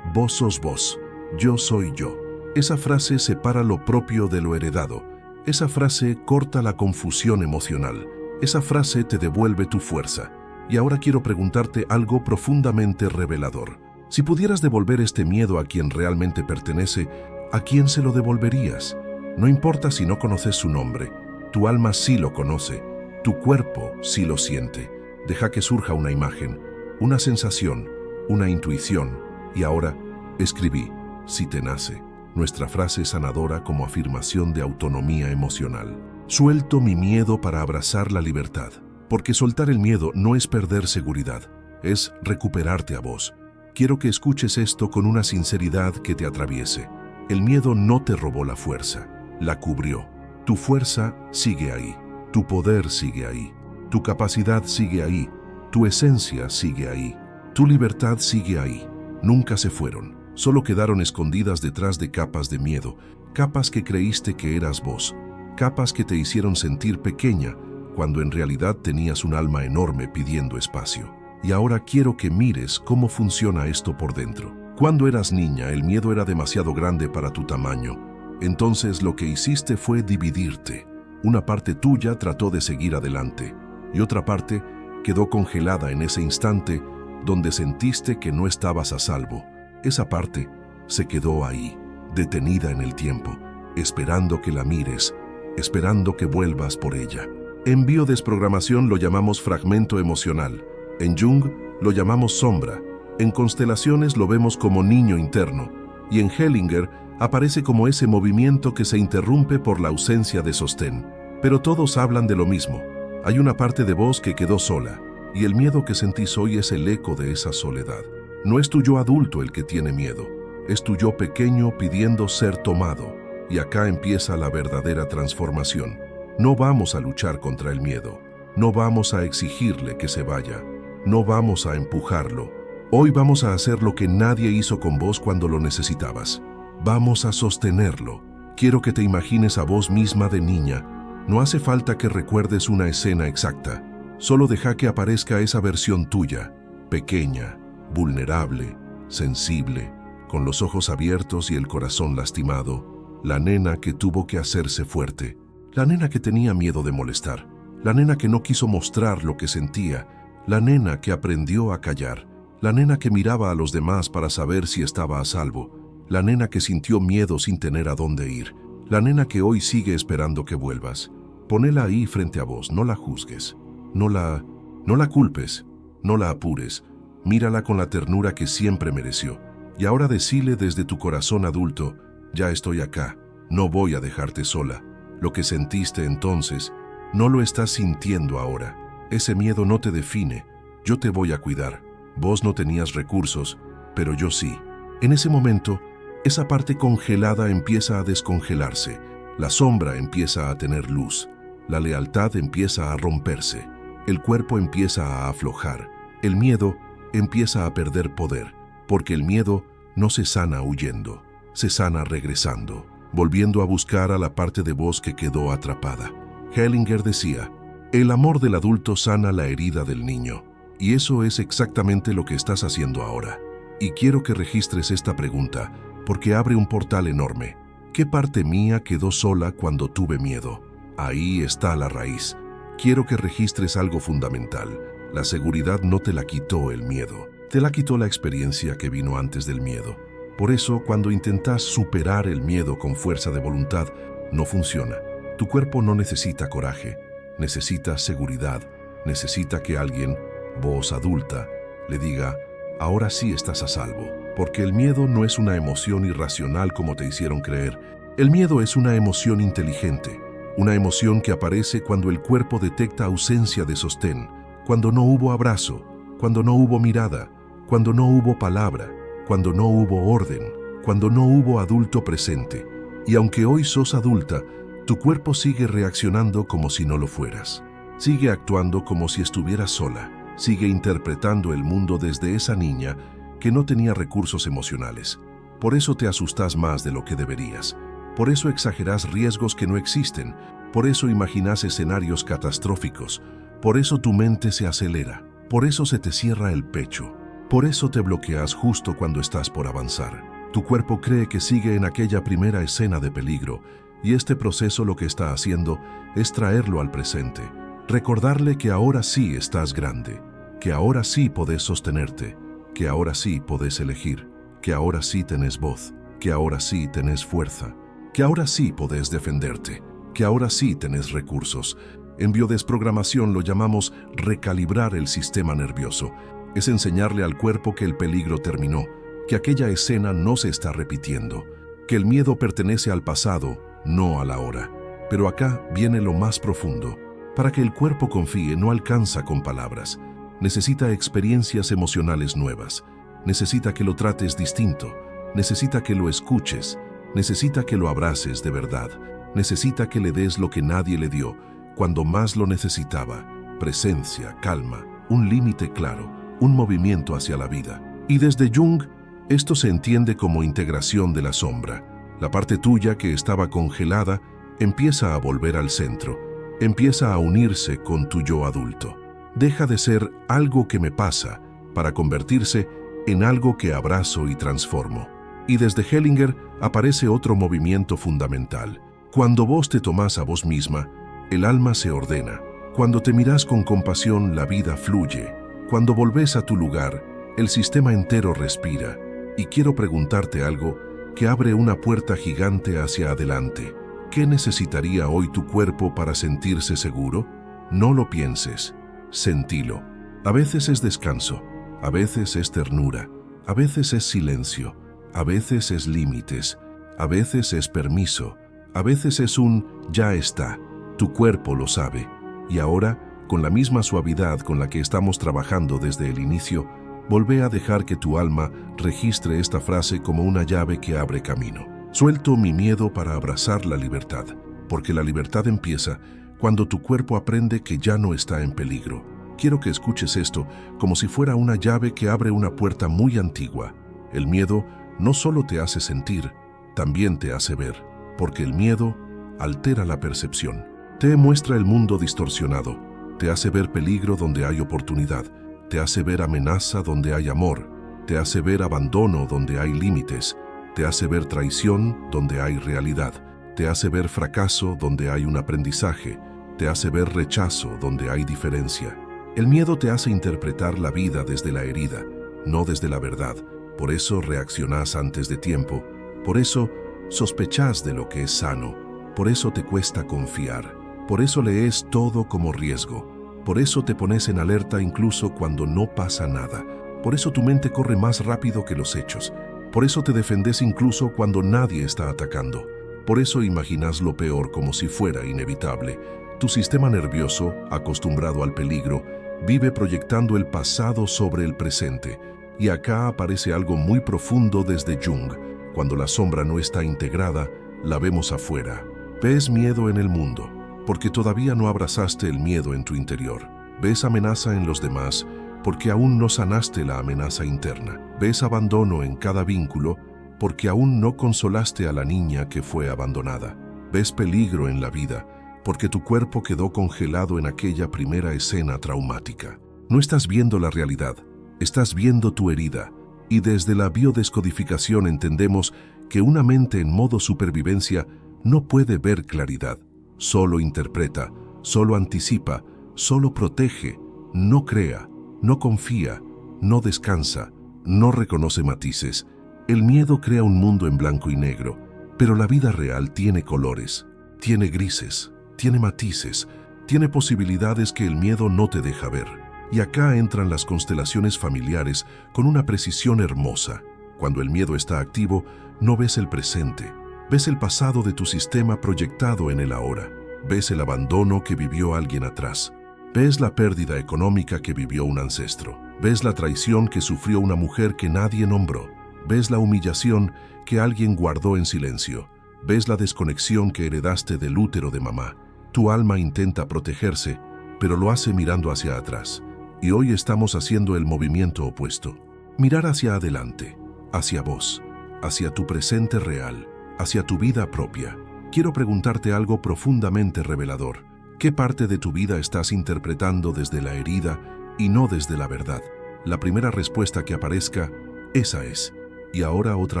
Vos sos vos, yo soy yo. Esa frase separa lo propio de lo heredado. Esa frase corta la confusión emocional. Esa frase te devuelve tu fuerza. Y ahora quiero preguntarte algo profundamente revelador. Si pudieras devolver este miedo a quien realmente pertenece, ¿a quién se lo devolverías? No importa si no conoces su nombre. Tu alma sí lo conoce, tu cuerpo sí lo siente. Deja que surja una imagen, una sensación, una intuición. Y ahora, escribí, si te nace, nuestra frase sanadora como afirmación de autonomía emocional. Suelto mi miedo para abrazar la libertad, porque soltar el miedo no es perder seguridad, es recuperarte a vos. Quiero que escuches esto con una sinceridad que te atraviese. El miedo no te robó la fuerza, la cubrió. Tu fuerza sigue ahí, tu poder sigue ahí, tu capacidad sigue ahí, tu esencia sigue ahí, tu libertad sigue ahí. Nunca se fueron, solo quedaron escondidas detrás de capas de miedo, capas que creíste que eras vos, capas que te hicieron sentir pequeña cuando en realidad tenías un alma enorme pidiendo espacio. Y ahora quiero que mires cómo funciona esto por dentro. Cuando eras niña, el miedo era demasiado grande para tu tamaño. Entonces lo que hiciste fue dividirte. Una parte tuya trató de seguir adelante y otra parte quedó congelada en ese instante donde sentiste que no estabas a salvo. Esa parte se quedó ahí, detenida en el tiempo, esperando que la mires, esperando que vuelvas por ella. En biodesprogramación lo llamamos fragmento emocional. En Jung lo llamamos sombra. En constelaciones lo vemos como niño interno. Y en Hellinger aparece como ese movimiento que se interrumpe por la ausencia de sostén. Pero todos hablan de lo mismo. Hay una parte de vos que quedó sola. Y el miedo que sentís hoy es el eco de esa soledad. No es tu yo adulto el que tiene miedo. Es tu yo pequeño pidiendo ser tomado. Y acá empieza la verdadera transformación. No vamos a luchar contra el miedo. No vamos a exigirle que se vaya. No vamos a empujarlo. Hoy vamos a hacer lo que nadie hizo con vos cuando lo necesitabas. Vamos a sostenerlo. Quiero que te imagines a vos misma de niña. No hace falta que recuerdes una escena exacta. Solo deja que aparezca esa versión tuya, pequeña, vulnerable, sensible, con los ojos abiertos y el corazón lastimado. La nena que tuvo que hacerse fuerte. La nena que tenía miedo de molestar, la nena que no quiso mostrar lo que sentía, la nena que aprendió a callar, la nena que miraba a los demás para saber si estaba a salvo, la nena que sintió miedo sin tener a dónde ir, la nena que hoy sigue esperando que vuelvas. Ponela ahí frente a vos, no la juzgues, no la culpes, no la apures, mírala con la ternura que siempre mereció. Y ahora decile desde tu corazón adulto, ya estoy acá, no voy a dejarte sola. Lo que sentiste entonces, no lo estás sintiendo ahora. Ese miedo no te define. Yo te voy a cuidar. Vos no tenías recursos, pero yo sí. En ese momento, esa parte congelada empieza a descongelarse. La sombra empieza a tener luz. La lealtad empieza a romperse. El cuerpo empieza a aflojar. El miedo empieza a perder poder, porque el miedo no se sana huyendo, se sana regresando, volviendo a buscar a la parte de vos que quedó atrapada. Hellinger decía, el amor del adulto sana la herida del niño. Y eso es exactamente lo que estás haciendo ahora. Y quiero que registres esta pregunta, porque abre un portal enorme. ¿Qué parte mía quedó sola cuando tuve miedo? Ahí está la raíz. Quiero que registres algo fundamental. La seguridad no te la quitó el miedo. Te la quitó la experiencia que vino antes del miedo. Por eso, cuando intentas superar el miedo con fuerza de voluntad, no funciona. Tu cuerpo no necesita coraje, necesita seguridad, necesita que alguien, vos adulta, le diga, ahora sí estás a salvo. Porque el miedo no es una emoción irracional como te hicieron creer. El miedo es una emoción inteligente, una emoción que aparece cuando el cuerpo detecta ausencia de sostén, cuando no hubo abrazo, cuando no hubo mirada, cuando no hubo palabra, cuando no hubo orden, cuando no hubo adulto presente. Y aunque hoy sos adulta, tu cuerpo sigue reaccionando como si no lo fueras. Sigue actuando como si estuvieras sola. Sigue interpretando el mundo desde esa niña que no tenía recursos emocionales. Por eso te asustas más de lo que deberías. Por eso exagerás riesgos que no existen. Por eso imaginas escenarios catastróficos. Por eso tu mente se acelera. Por eso se te cierra el pecho. Por eso te bloqueas justo cuando estás por avanzar. Tu cuerpo cree que sigue en aquella primera escena de peligro, y este proceso lo que está haciendo es traerlo al presente. Recordarle que ahora sí estás grande, que ahora sí podés sostenerte, que ahora sí podés elegir, que ahora sí tenés voz, que ahora sí tenés fuerza, que ahora sí podés defenderte, que ahora sí tenés recursos. En biodesprogramación lo llamamos recalibrar el sistema nervioso. Es enseñarle al cuerpo que el peligro terminó, que aquella escena no se está repitiendo, que el miedo pertenece al pasado, no a la hora. Pero acá viene lo más profundo. Para que el cuerpo confíe no alcanza con palabras. Necesita experiencias emocionales nuevas. Necesita que lo trates distinto. Necesita que lo escuches. Necesita que lo abraces de verdad. Necesita que le des lo que nadie le dio, cuando más lo necesitaba. Presencia, calma, un límite claro, un movimiento hacia la vida. Y desde Jung, esto se entiende como integración de la sombra. La parte tuya que estaba congelada empieza a volver al centro, empieza a unirse con tu yo adulto. Deja de ser algo que me pasa para convertirse en algo que abrazo y transformo. Y desde Hellinger aparece otro movimiento fundamental. Cuando vos te tomás a vos misma, el alma se ordena. Cuando te mirás con compasión, la vida fluye. Cuando volvés a tu lugar, el sistema entero respira. Y quiero preguntarte algo que abre una puerta gigante hacia adelante. ¿Qué necesitaría hoy tu cuerpo para sentirse seguro? No lo pienses, sentilo. A veces es descanso, a veces es ternura, a veces es silencio, a veces es límites, a veces es permiso, a veces es un ya está. Tu cuerpo lo sabe. Y ahora, con la misma suavidad con la que estamos trabajando desde el inicio, volvé a dejar que tu alma registre esta frase como una llave que abre camino. Suelto mi miedo para abrazar la libertad, porque la libertad empieza cuando tu cuerpo aprende que ya no está en peligro. Quiero que escuches esto como si fuera una llave que abre una puerta muy antigua. El miedo no solo te hace sentir, también te hace ver, porque el miedo altera la percepción. Te muestra el mundo distorsionado, te hace ver peligro donde hay oportunidad, te hace ver amenaza donde hay amor, te hace ver abandono donde hay límites, te hace ver traición donde hay realidad, te hace ver fracaso donde hay un aprendizaje, te hace ver rechazo donde hay diferencia. El miedo te hace interpretar la vida desde la herida, no desde la verdad. Por eso reaccionás antes de tiempo, por eso sospechás de lo que es sano, por eso te cuesta confiar, por eso lees todo como riesgo, por eso te pones en alerta incluso cuando no pasa nada, por eso tu mente corre más rápido que los hechos, por eso te defendes incluso cuando nadie está atacando, por eso imaginas lo peor como si fuera inevitable. Tu sistema nervioso, acostumbrado al peligro, vive proyectando el pasado sobre el presente. Y acá aparece algo muy profundo desde Jung. Cuando la sombra no está integrada, la vemos afuera. Ves miedo en el mundo, porque todavía no abrazaste el miedo en tu interior. Ves amenaza en los demás, porque aún no sanaste la amenaza interna. Ves abandono en cada vínculo, porque aún no consolaste a la niña que fue abandonada. Ves peligro en la vida, porque tu cuerpo quedó congelado en aquella primera escena traumática. No estás viendo la realidad, estás viendo tu herida, y desde la biodescodificación entendemos que una mente en modo supervivencia no puede ver claridad, solo interpreta, solo anticipa, solo protege, no crea, no confía, no descansa, no reconoce matices. El miedo crea un mundo en blanco y negro, pero la vida real tiene colores, tiene grises, tiene matices, tiene posibilidades que el miedo no te deja ver. Y acá entran las constelaciones familiares con una precisión hermosa. Cuando el miedo está activo, no ves el presente, ves el pasado de tu sistema proyectado en el ahora, ves el abandono que vivió alguien atrás, ves la pérdida económica que vivió un ancestro, ves la traición que sufrió una mujer que nadie nombró, ves la humillación que alguien guardó en silencio, ves la desconexión que heredaste del útero de mamá. Tu alma intenta protegerse, pero lo hace mirando hacia atrás. Y hoy estamos haciendo el movimiento opuesto. Mirar hacia adelante, hacia vos, hacia tu presente real, hacia tu vida propia. Quiero preguntarte algo profundamente revelador. ¿Qué parte de tu vida estás interpretando desde la herida y no desde la verdad? La primera respuesta que aparezca, esa es. Y ahora otra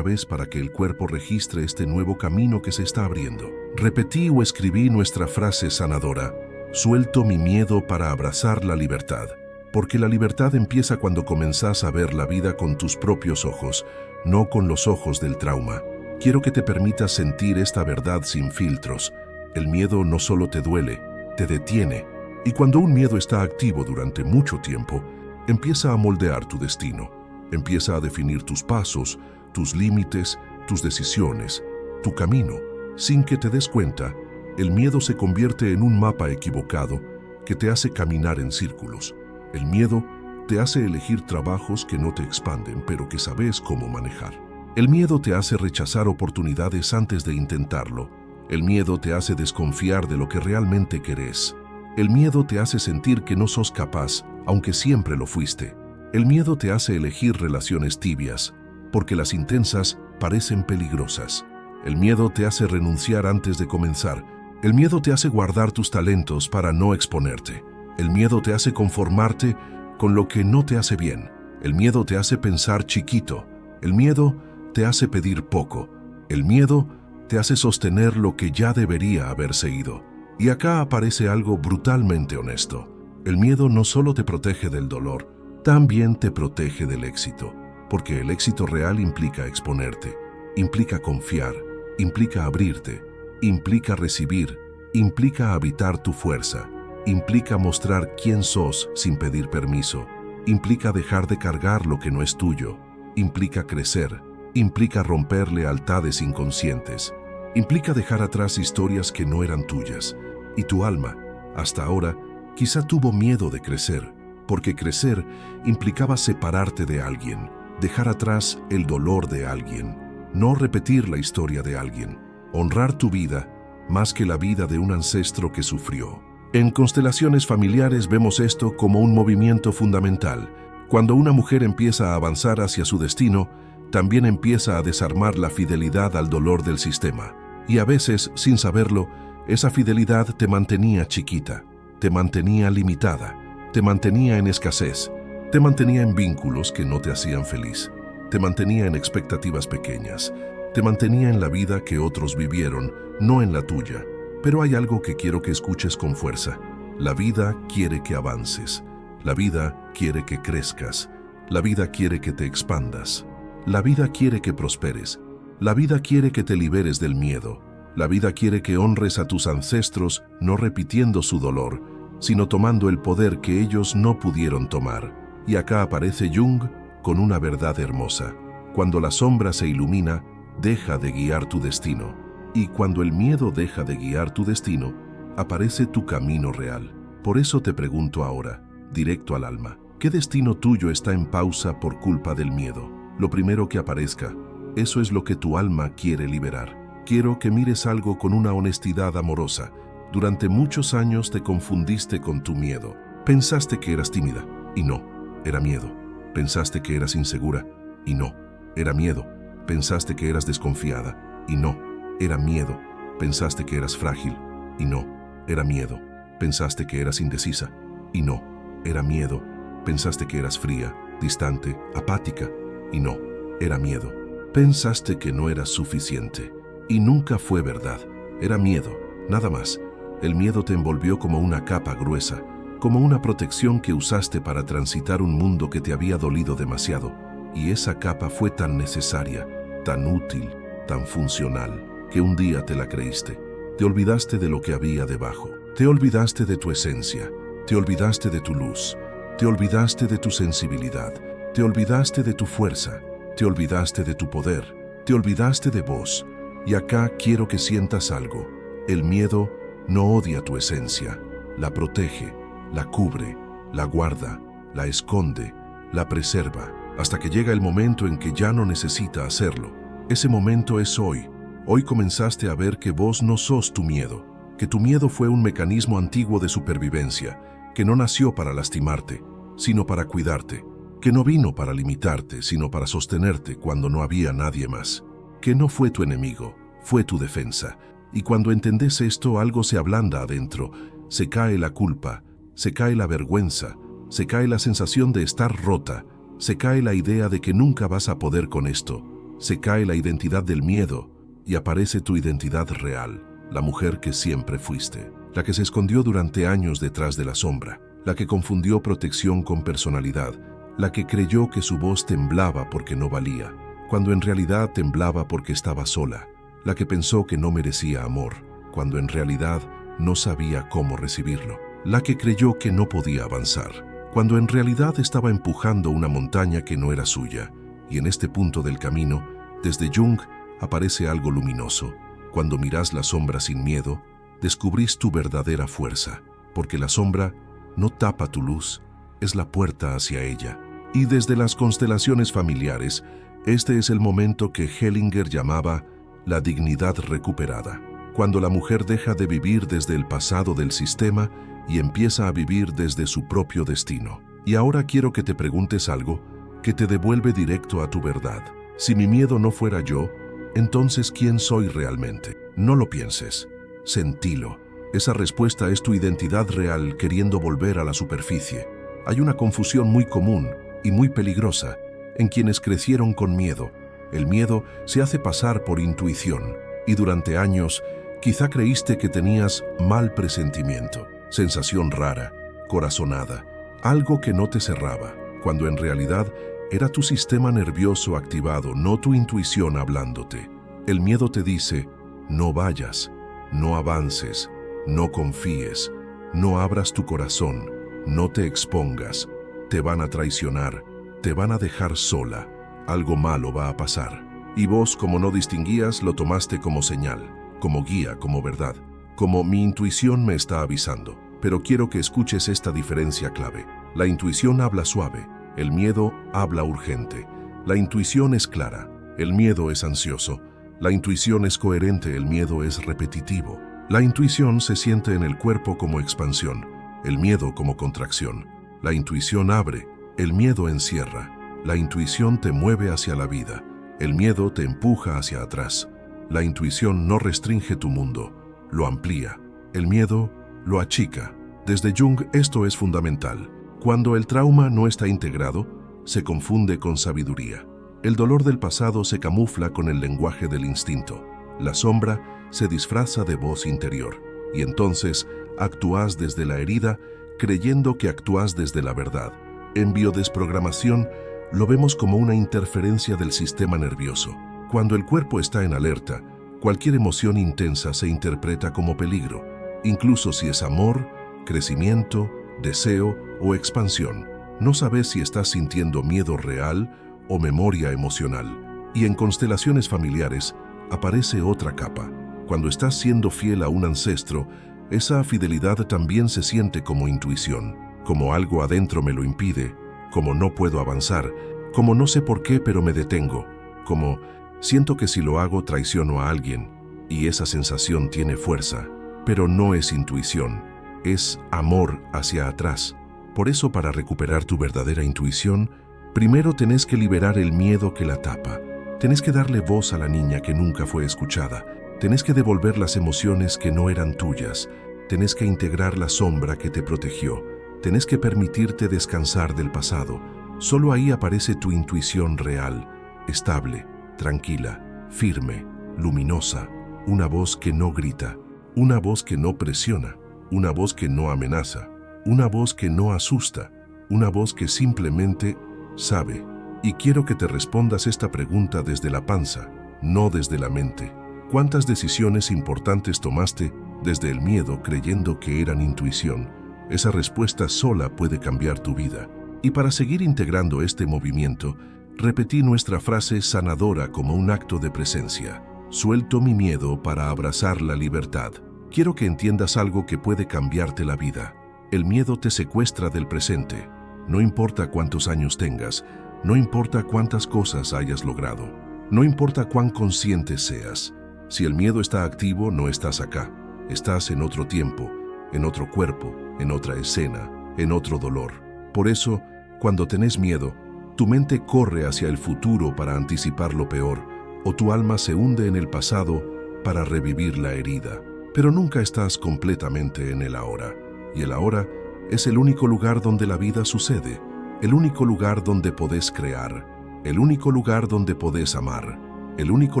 vez para que el cuerpo registre este nuevo camino que se está abriendo. Repetí o escribí nuestra frase sanadora. Suelto mi miedo para abrazar la libertad. Porque la libertad empieza cuando comenzás a ver la vida con tus propios ojos, no con los ojos del trauma. Quiero que te permitas sentir esta verdad sin filtros. El miedo no solo te duele, te detiene. Y cuando un miedo está activo durante mucho tiempo, empieza a moldear tu destino. Empieza a definir tus pasos, tus límites, tus decisiones, tu camino. Sin que te des cuenta, el miedo se convierte en un mapa equivocado que te hace caminar en círculos. El miedo te hace elegir trabajos que no te expanden, pero que sabes cómo manejar. El miedo te hace rechazar oportunidades antes de intentarlo. El miedo te hace desconfiar de lo que realmente querés. El miedo te hace sentir que no sos capaz, aunque siempre lo fuiste. El miedo te hace elegir relaciones tibias, porque las intensas parecen peligrosas. El miedo te hace renunciar antes de comenzar. El miedo te hace guardar tus talentos para no exponerte. El miedo te hace conformarte con lo que no te hace bien. El miedo te hace pensar chiquito. El miedo te hace pedir poco. El miedo te hace sostener lo que ya debería haberse ido. Y acá aparece algo brutalmente honesto. El miedo no solo te protege del dolor, también te protege del éxito. Porque el éxito real implica exponerte, implica confiar, implica abrirte, implica recibir, implica habitar tu fuerza, implica mostrar quién sos sin pedir permiso, implica dejar de cargar lo que no es tuyo, implica crecer, implica romper lealtades inconscientes, implica dejar atrás historias que no eran tuyas. Y tu alma, hasta ahora, quizá tuvo miedo de crecer, porque crecer implicaba separarte de alguien, dejar atrás el dolor de alguien, no repetir la historia de alguien, honrar tu vida más que la vida de un ancestro que sufrió. En constelaciones familiares vemos esto como un movimiento fundamental. Cuando una mujer empieza a avanzar hacia su destino, también empieza a desarmar la fidelidad al dolor del sistema. Y a veces, sin saberlo, esa fidelidad te mantenía chiquita, te mantenía limitada, te mantenía en escasez, te mantenía en vínculos que no te hacían feliz, te mantenía en expectativas pequeñas, te mantenía en la vida que otros vivieron, no en la tuya. Pero hay algo que quiero que escuches con fuerza. La vida quiere que avances, la vida quiere que crezcas, la vida quiere que te expandas, la vida quiere que prosperes, la vida quiere que te liberes del miedo, la vida quiere que honres a tus ancestros no repitiendo su dolor, sino tomando el poder que ellos no pudieron tomar. Y acá aparece Jung con una verdad hermosa. Cuando la sombra se ilumina, deja de guiar tu destino. Y cuando el miedo deja de guiar tu destino, aparece tu camino real. Por eso te pregunto ahora, directo al alma, ¿qué destino tuyo está en pausa por culpa del miedo? Lo primero que aparezca, eso es lo que tu alma quiere liberar. Quiero que mires algo con una honestidad amorosa. Durante muchos años te confundiste con tu miedo. Pensaste que eras tímida, y no, era miedo. Pensaste que eras insegura, y no, era miedo. Pensaste que eras desconfiada, y no, era miedo. Pensaste que eras frágil, y no, era miedo. Pensaste que eras indecisa, y no, era miedo. Pensaste que eras fría, distante, apática, y no, era miedo. Pensaste que no eras suficiente, y nunca fue verdad. Era miedo, nada más. El miedo te envolvió como una capa gruesa, como una protección que usaste para transitar un mundo que te había dolido demasiado. Y esa capa fue tan necesaria, tan útil, tan funcional, que un día te la creíste. Te olvidaste de lo que había debajo. Te olvidaste de tu esencia. Te olvidaste de tu luz. Te olvidaste de tu sensibilidad. Te olvidaste de tu fuerza. Te olvidaste de tu poder. Te olvidaste de vos. Y acá quiero que sientas algo. El miedo no odia tu esencia. La protege, la cubre, la guarda, la esconde, la preserva, hasta que llega el momento en que ya no necesita hacerlo. Ese momento es hoy. Hoy comenzaste a ver que vos no sos tu miedo, que tu miedo fue un mecanismo antiguo de supervivencia, que no nació para lastimarte, sino para cuidarte, que no vino para limitarte, sino para sostenerte cuando no había nadie más, que no fue tu enemigo, fue tu defensa. Y cuando entendés esto, algo se ablanda adentro, se cae la culpa, se cae la vergüenza, se cae la sensación de estar rota, se cae la idea de que nunca vas a poder con esto, se cae la identidad del miedo y aparece tu identidad real, la mujer que siempre fuiste, la que se escondió durante años detrás de la sombra, la que confundió protección con personalidad, la que creyó que su voz temblaba porque no valía, cuando en realidad temblaba porque estaba sola, la que pensó que no merecía amor, cuando en realidad no sabía cómo recibirlo, la que creyó que no podía avanzar, cuando en realidad estaba empujando una montaña que no era suya. Y en este punto del camino, desde Jung, aparece algo luminoso. Cuando mirás la sombra sin miedo, descubrís tu verdadera fuerza, porque la sombra no tapa tu luz, es la puerta hacia ella. Y desde las constelaciones familiares, este es el momento que Hellinger llamaba la dignidad recuperada, cuando la mujer deja de vivir desde el pasado del sistema y empieza a vivir desde su propio destino. Y ahora quiero que te preguntes algo que te devuelve directo a tu verdad. Si mi miedo no fuera yo, entonces ¿quién soy realmente? No lo pienses, sentílo. Esa respuesta es tu identidad real queriendo volver a la superficie. Hay una confusión muy común, y muy peligrosa en quienes crecieron con miedo. El miedo se hace pasar por intuición y durante años quizá creíste que tenías mal presentimiento, sensación rara, corazonada, algo que no te cerraba, cuando en realidad era tu sistema nervioso activado, no tu intuición hablándote. El miedo te dice, no vayas, no avances, no confíes, no abras tu corazón, no te expongas, te van a traicionar, te van a dejar sola, algo malo va a pasar. Y vos, como no distinguías, lo tomaste como señal, como guía, como verdad, como mi intuición me está avisando. Pero quiero que escuches esta diferencia clave. La intuición habla suave, el miedo habla urgente. La intuición es clara, el miedo es ansioso. La intuición es coherente, el miedo es repetitivo. La intuición se siente en el cuerpo como expansión, el miedo como contracción. La intuición abre, el miedo encierra. La intuición te mueve hacia la vida, el miedo te empuja hacia atrás. La intuición no restringe tu mundo, lo amplía. El miedo lo achica. Desde Jung esto es fundamental. Cuando el trauma no está integrado, se confunde con sabiduría. El dolor del pasado se camufla con el lenguaje del instinto. La sombra se disfraza de voz interior. Y entonces actúas desde la herida, creyendo que actúas desde la verdad. En biodesprogramación, lo vemos como una interferencia del sistema nervioso. Cuando el cuerpo está en alerta, cualquier emoción intensa se interpreta como peligro, incluso si es amor, crecimiento, deseo o expansión. No sabes si estás sintiendo miedo real o memoria emocional. Y en constelaciones familiares aparece otra capa. Cuando estás siendo fiel a un ancestro, esa fidelidad también se siente como intuición, como algo adentro me lo impide, como no puedo avanzar, como no sé por qué pero me detengo, como siento que si lo hago traiciono a alguien, y esa sensación tiene fuerza, pero no es intuición, es amor hacia atrás. Por eso, para recuperar tu verdadera intuición, primero tenés que liberar el miedo que la tapa, tenés que darle voz a la niña que nunca fue escuchada, tenés que devolver las emociones que no eran tuyas, tenés que integrar la sombra que te protegió, tenés que permitirte descansar del pasado. Solo ahí aparece tu intuición real, estable, tranquila, firme, luminosa, una voz que no grita, una voz que no presiona, una voz que no amenaza, una voz que no asusta, una voz que simplemente sabe. Y quiero que te respondas esta pregunta desde la panza, no desde la mente. ¿Cuántas decisiones importantes tomaste desde el miedo creyendo que eran intuición? Esa respuesta sola puede cambiar tu vida. Y para seguir integrando este movimiento, repetí nuestra frase sanadora como un acto de presencia. Suelto mi miedo para abrazar la libertad. Quiero que entiendas algo que puede cambiarte la vida. El miedo te secuestra del presente. No importa cuántos años tengas, no importa cuántas cosas hayas logrado, no importa cuán consciente seas. Si el miedo está activo, no estás acá. Estás en otro tiempo, en otro cuerpo, en otra escena, en otro dolor. Por eso, cuando tenés miedo, tu mente corre hacia el futuro para anticipar lo peor, o tu alma se hunde en el pasado para revivir la herida. Pero nunca estás completamente en el ahora. Y el ahora es el único lugar donde la vida sucede, el único lugar donde podés crear, el único lugar donde podés amar, el único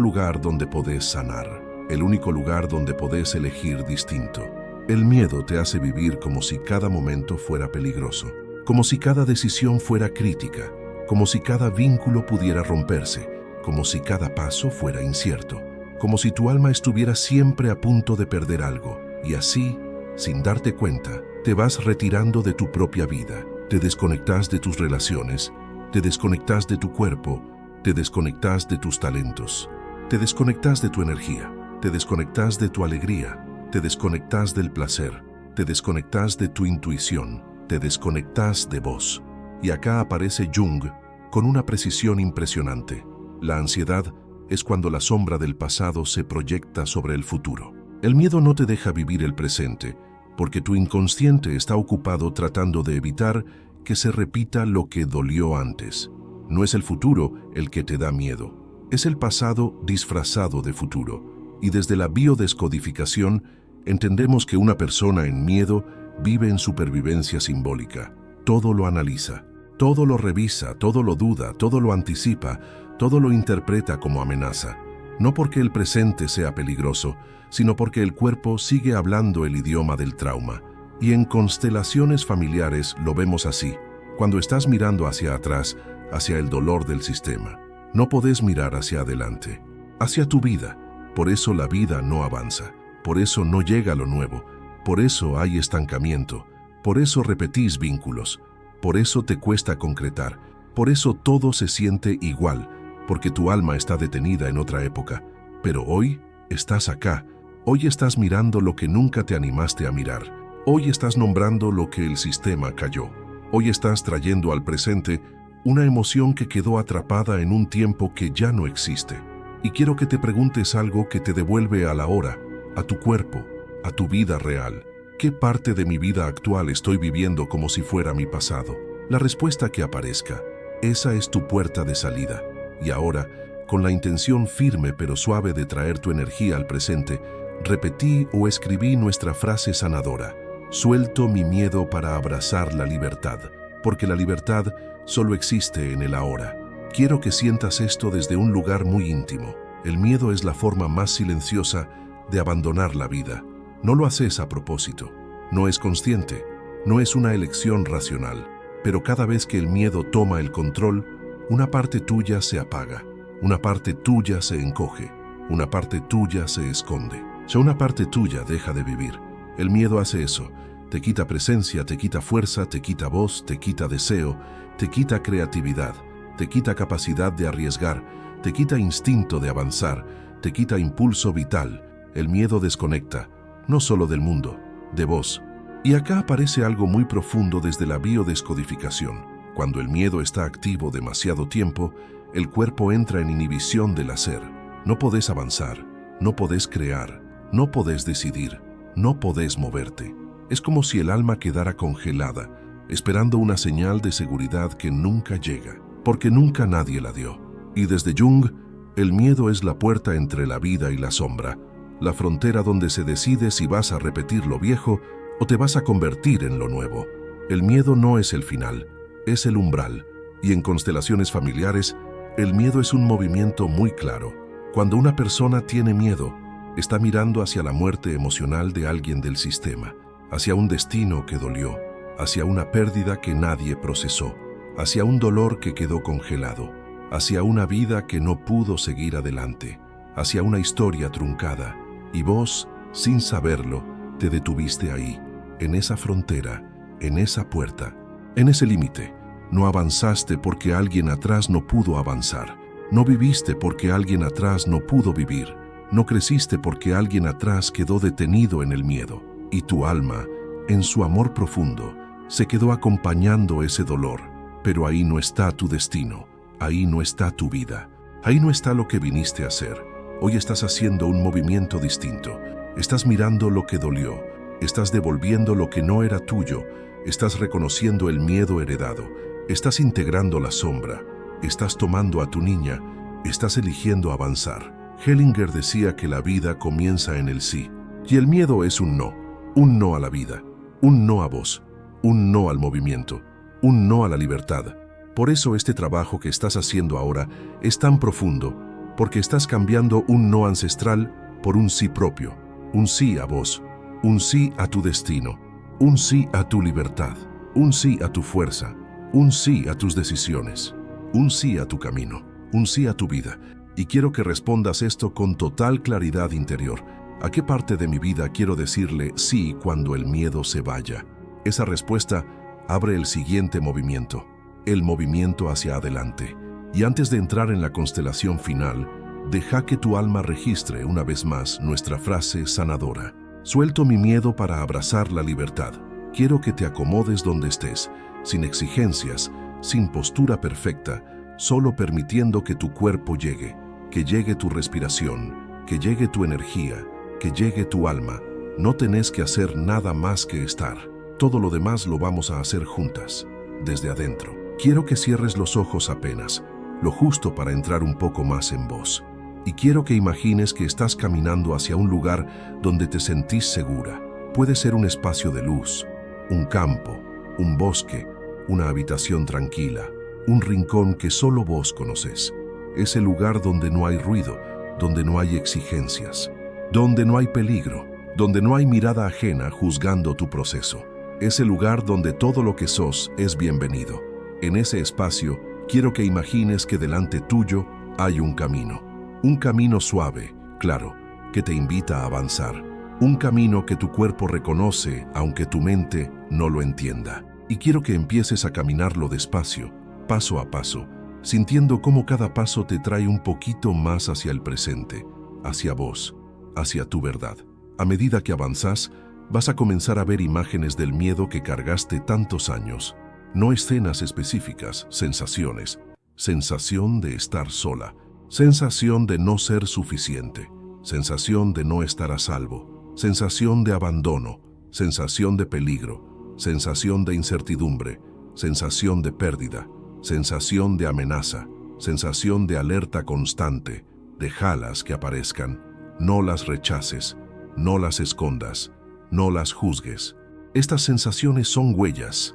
lugar donde podés sanar, el único lugar donde podés elegir distinto. El miedo te hace vivir como si cada momento fuera peligroso, como si cada decisión fuera crítica, como si cada vínculo pudiera romperse, como si cada paso fuera incierto, como si tu alma estuviera siempre a punto de perder algo. Y así, sin darte cuenta, te vas retirando de tu propia vida, te desconectas de tus relaciones, te desconectas de tu cuerpo, te desconectas de tus talentos, te desconectas de tu energía, te desconectas de tu alegría, te desconectas del placer, te desconectas de tu intuición, te desconectas de vos. Y acá aparece Jung con una precisión impresionante. La ansiedad es cuando la sombra del pasado se proyecta sobre el futuro. El miedo no te deja vivir el presente, porque tu inconsciente está ocupado tratando de evitar que se repita lo que dolió antes. No es el futuro el que te da miedo, es el pasado disfrazado de futuro. Y desde la biodescodificación entendemos que una persona en miedo vive en supervivencia simbólica. Todo lo analiza, Todo lo revisa, todo lo duda, todo lo anticipa, todo lo interpreta como amenaza. No porque el presente sea peligroso, sino porque el cuerpo sigue hablando el idioma del trauma. Y en constelaciones familiares lo vemos así. Cuando estás mirando hacia atrás, hacia el dolor del sistema, no podés mirar hacia adelante, hacia tu vida. Por eso la vida no avanza, por eso no llega lo nuevo, por eso hay estancamiento, por eso repetís vínculos, por eso te cuesta concretar, por eso todo se siente igual, porque tu alma está detenida en otra época. Pero hoy estás acá, hoy estás mirando lo que nunca te animaste a mirar, hoy estás nombrando lo que el sistema calló, hoy estás trayendo al presente una emoción que quedó atrapada en un tiempo que ya no existe. Y quiero que te preguntes algo que te devuelve a la hora, a tu cuerpo, a tu vida real. ¿Qué parte de mi vida actual estoy viviendo como si fuera mi pasado? La respuesta que aparezca, esa es tu puerta de salida. Y ahora, con la intención firme pero suave de traer tu energía al presente, repetí o escribí nuestra frase sanadora. Suelto mi miedo para abrazar la libertad, porque la libertad solo existe en el ahora. Quiero que sientas esto desde un lugar muy íntimo. El miedo es la forma más silenciosa de abandonar la vida. No lo haces a propósito, no es consciente, no es una elección racional, pero cada vez que el miedo toma el control, una parte tuya se apaga, una parte tuya se encoge, una parte tuya se esconde. Ya una parte tuya deja de vivir. El miedo hace eso. Te quita presencia, te quita fuerza, te quita voz, te quita deseo, te quita creatividad, te quita capacidad de arriesgar, te quita instinto de avanzar, te quita impulso vital. El miedo desconecta, no solo del mundo, de vos. Y acá aparece algo muy profundo desde la biodescodificación. Cuando el miedo está activo demasiado tiempo, el cuerpo entra en inhibición del hacer. No podés avanzar, no podés crear, no podés decidir, no podés moverte. Es como si el alma quedara congelada, esperando una señal de seguridad que nunca llega, porque nunca nadie la dio. Y desde Jung, el miedo es la puerta entre la vida y la sombra, la frontera donde se decide si vas a repetir lo viejo o te vas a convertir en lo nuevo. El miedo no es el final, es el umbral. Y en constelaciones familiares, el miedo es un movimiento muy claro. Cuando una persona tiene miedo, está mirando hacia la muerte emocional de alguien del sistema, hacia un destino que dolió, hacia una pérdida que nadie procesó, hacia un dolor que quedó congelado, hacia una vida que no pudo seguir adelante, hacia una historia truncada. Y vos, sin saberlo, te detuviste ahí, en esa frontera, en esa puerta, en ese límite. No avanzaste porque alguien atrás no pudo avanzar. No viviste porque alguien atrás no pudo vivir. No creciste porque alguien atrás quedó detenido en el miedo. Y tu alma, en su amor profundo, se quedó acompañando ese dolor. Pero ahí no está tu destino, ahí no está tu vida, ahí no está lo que viniste a hacer. Hoy estás haciendo un movimiento distinto. Estás mirando lo que dolió, estás devolviendo lo que no era tuyo, estás reconociendo el miedo heredado, estás integrando la sombra, estás tomando a tu niña, estás eligiendo avanzar. Hellinger decía que la vida comienza en el sí, y el miedo es un no a la vida, un no a vos, un no al movimiento, un no a la libertad. Por eso este trabajo que estás haciendo ahora es tan profundo, porque estás cambiando un no ancestral por un sí propio, un sí a vos, un sí a tu destino, un sí a tu libertad, un sí a tu fuerza, un sí a tus decisiones, un sí a tu camino, un sí a tu vida. Y quiero que respondas esto con total claridad interior. ¿A qué parte de mi vida quiero decirle sí cuando el miedo se vaya? Esa respuesta abre el siguiente movimiento, el movimiento hacia adelante. Y antes de entrar en la constelación final, deja que tu alma registre una vez más nuestra frase sanadora. Suelto mi miedo para abrazar la libertad. Quiero que te acomodes donde estés, sin exigencias, sin postura perfecta, solo permitiendo que tu cuerpo llegue, que llegue tu respiración, que llegue tu energía, que llegue tu alma. No tenés que hacer nada más que estar. Todo lo demás lo vamos a hacer juntas, desde adentro. Quiero que cierres los ojos apenas, lo justo para entrar un poco más en vos. Y quiero que imagines que estás caminando hacia un lugar donde te sentís segura. Puede ser un espacio de luz, un campo, un bosque, una habitación tranquila, un rincón que solo vos conoces. Ese lugar donde no hay ruido, donde no hay exigencias, donde no hay peligro, donde no hay mirada ajena juzgando tu proceso. Ese lugar donde todo lo que sos es bienvenido. En ese espacio, quiero que imagines que delante tuyo hay un camino suave, claro, que te invita a avanzar. Un camino que tu cuerpo reconoce, aunque tu mente no lo entienda. Y quiero que empieces a caminarlo despacio, paso a paso, sintiendo cómo cada paso te trae un poquito más hacia el presente, hacia vos, hacia tu verdad. A medida que avanzás, vas a comenzar a ver imágenes del miedo que cargaste tantos años. No escenas específicas, sensaciones. Sensación de estar sola, sensación de no ser suficiente, sensación de no estar a salvo, sensación de abandono, sensación de peligro, sensación de incertidumbre, sensación de pérdida, sensación de amenaza, sensación de alerta constante. Déjalas que aparezcan, no las rechaces, no las escondas, no las juzgues. Estas sensaciones son huellas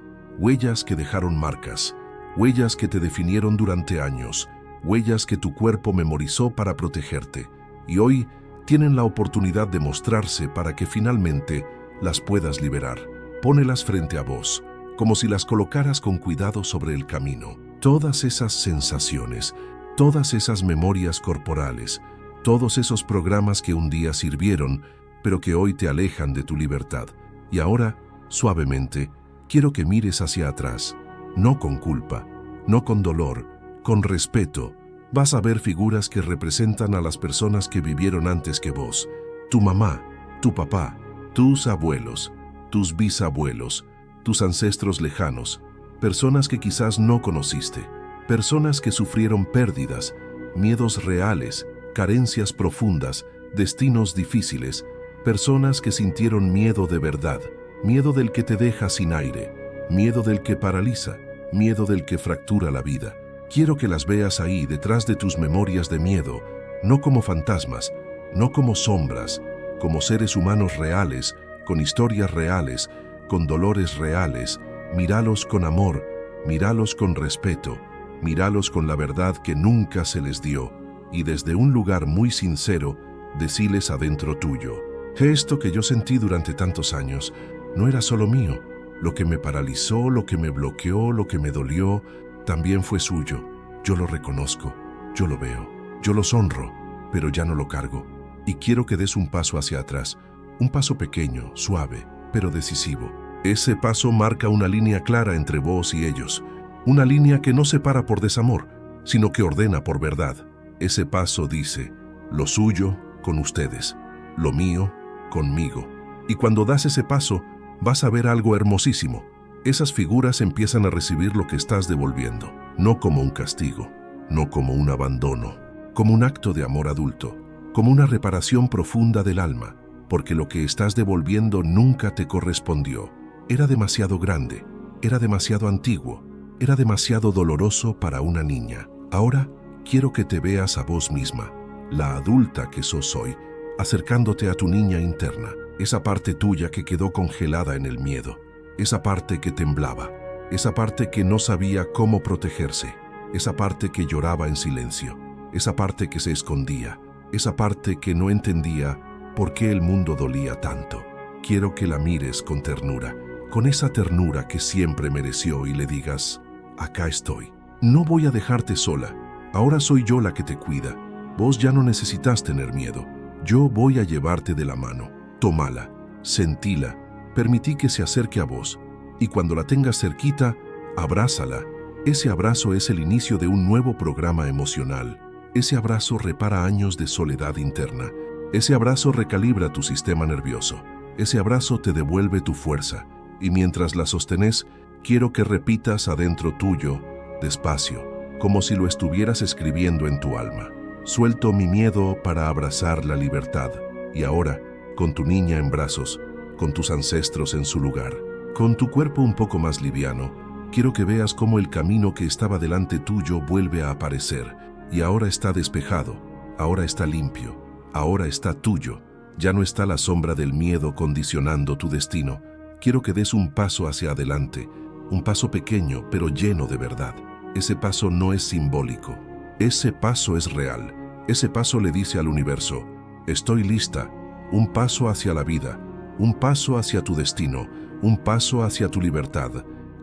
que dejaron marcas, huellas que te definieron durante años, huellas que tu cuerpo memorizó para protegerte, y hoy tienen la oportunidad de mostrarse para que finalmente las puedas liberar. Pónelas frente a vos, como si las colocaras con cuidado sobre el camino. Todas esas sensaciones, todas esas memorias corporales, todos esos programas que un día sirvieron, pero que hoy te alejan de tu libertad. Y ahora, suavemente, quiero que mires hacia atrás, no con culpa, no con dolor, con respeto. Vas a ver figuras que representan a las personas que vivieron antes que vos. Tu mamá, tu papá, tus abuelos, tus bisabuelos, tus ancestros lejanos, personas que quizás no conociste, personas que sufrieron pérdidas, miedos reales, carencias profundas, destinos difíciles, personas que sintieron miedo de verdad, miedo del que te deja sin aire, miedo del que paraliza, miedo del que fractura la vida. Quiero que las veas ahí detrás de tus memorias de miedo, no como fantasmas, no como sombras, como seres humanos reales, con historias reales, con dolores reales. Míralos con amor, míralos con respeto, míralos con la verdad que nunca se les dio, y desde un lugar muy sincero, deciles adentro tuyo: esto que yo sentí durante tantos años no era solo mío. Lo que me paralizó, lo que me bloqueó, lo que me dolió, también fue suyo. Yo lo reconozco, yo lo veo, yo los honro, pero ya no lo cargo. Y quiero que des un paso hacia atrás, un paso pequeño, suave, pero decisivo. Ese paso marca una línea clara entre vos y ellos, una línea que no separa por desamor, sino que ordena por verdad. Ese paso dice: lo suyo con ustedes, lo mío conmigo. Y cuando das ese paso, vas a ver algo hermosísimo. Esas figuras empiezan a recibir lo que estás devolviendo, no como un castigo, no como un abandono, como un acto de amor adulto, como una reparación profunda del alma, porque lo que estás devolviendo nunca te correspondió. Era demasiado grande, era demasiado antiguo, era demasiado doloroso para una niña. Ahora quiero que te veas a vos misma, la adulta que sos hoy, acercándote a tu niña interna, esa parte tuya que quedó congelada en el miedo, esa parte que temblaba, esa parte que no sabía cómo protegerse, esa parte que lloraba en silencio, esa parte que se escondía, esa parte que no entendía por qué el mundo dolía tanto. Quiero que la mires con ternura, con esa ternura que siempre mereció, y le digas: acá estoy. No voy a dejarte sola. Ahora soy yo la que te cuida. Vos ya no necesitas tener miedo. Yo voy a llevarte de la mano. Tómala, sentíla, permití que se acerque a vos. Y cuando la tengas cerquita, abrázala. Ese abrazo es el inicio de un nuevo programa emocional. Ese abrazo repara años de soledad interna. Ese abrazo recalibra tu sistema nervioso. Ese abrazo te devuelve tu fuerza. Y mientras la sostenés, quiero que repitas adentro tuyo, despacio, como si lo estuvieras escribiendo en tu alma: suelto mi miedo para abrazar la libertad. Y ahora, con tu niña en brazos, con tus ancestros en su lugar, con tu cuerpo un poco más liviano, quiero que veas cómo el camino que estaba delante tuyo vuelve a aparecer. Y ahora está despejado, ahora está limpio, ahora está tuyo. Ya no está la sombra del miedo condicionando tu destino. Quiero que des un paso hacia adelante, un paso pequeño pero lleno de verdad. Ese paso no es simbólico, ese paso es real. Ese paso le dice al universo: estoy lista, un paso hacia la vida, un paso hacia tu destino, un paso hacia tu libertad.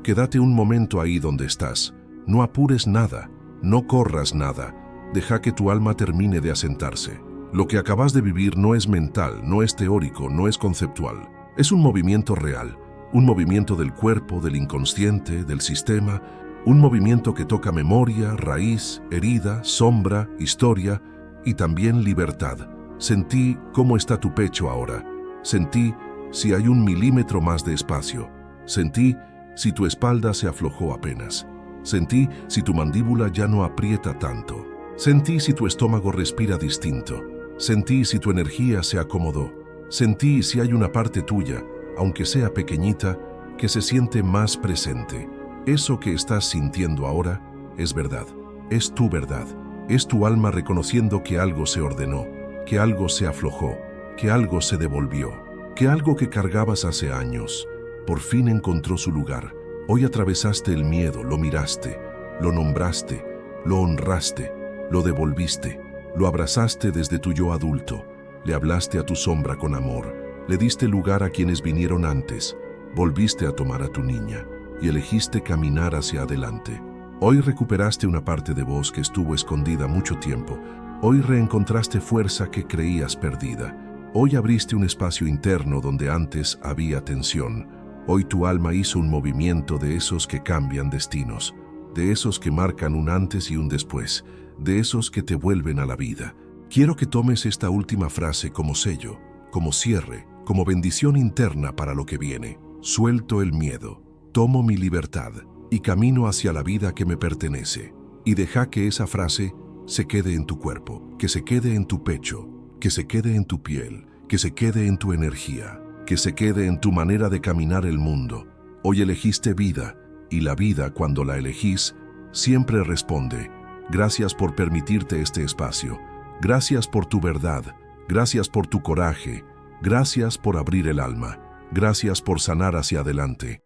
Quédate un momento ahí donde estás, no apures nada, no corras nada, deja que tu alma termine de asentarse. Lo que acabas de vivir no es mental, no es teórico, no es conceptual, es un movimiento real, un movimiento del cuerpo, del inconsciente, del sistema, un movimiento que toca memoria, raíz, herida, sombra, historia y también libertad. Sentí cómo está tu pecho ahora. Sentí si hay 1 milímetro más de espacio. Sentí si tu espalda se aflojó apenas. Sentí si tu mandíbula ya no aprieta tanto. Sentí si tu estómago respira distinto. Sentí si tu energía se acomodó. Sentí si hay una parte tuya, aunque sea pequeñita, que se siente más presente. Eso que estás sintiendo ahora es verdad, es tu verdad, es tu alma reconociendo que algo se ordenó, que algo se aflojó, que algo se devolvió, que algo que cargabas hace años, por fin encontró su lugar. Hoy atravesaste el miedo, lo miraste, lo nombraste, lo honraste, lo devolviste, lo abrazaste desde tu yo adulto, le hablaste a tu sombra con amor, le diste lugar a quienes vinieron antes, volviste a tomar a tu niña y elegiste caminar hacia adelante. Hoy recuperaste una parte de vos que estuvo escondida mucho tiempo. Hoy reencontraste fuerza que creías perdida. Hoy abriste un espacio interno donde antes había tensión. Hoy tu alma hizo un movimiento de esos que cambian destinos, de esos que marcan un antes y un después, de esos que te vuelven a la vida. Quiero que tomes esta última frase como sello, como cierre, como bendición interna para lo que viene. Suelto el miedo, tomo mi libertad y camino hacia la vida que me pertenece. Y deja que esa frase se quede en tu cuerpo, que se quede en tu pecho, que se quede en tu piel, que se quede en tu energía, que se quede en tu manera de caminar el mundo. Hoy elegiste vida, y la vida, cuando la elegís, siempre responde: gracias por permitirte este espacio, gracias por tu verdad, gracias por tu coraje, gracias por abrir el alma, gracias por sanar hacia adelante.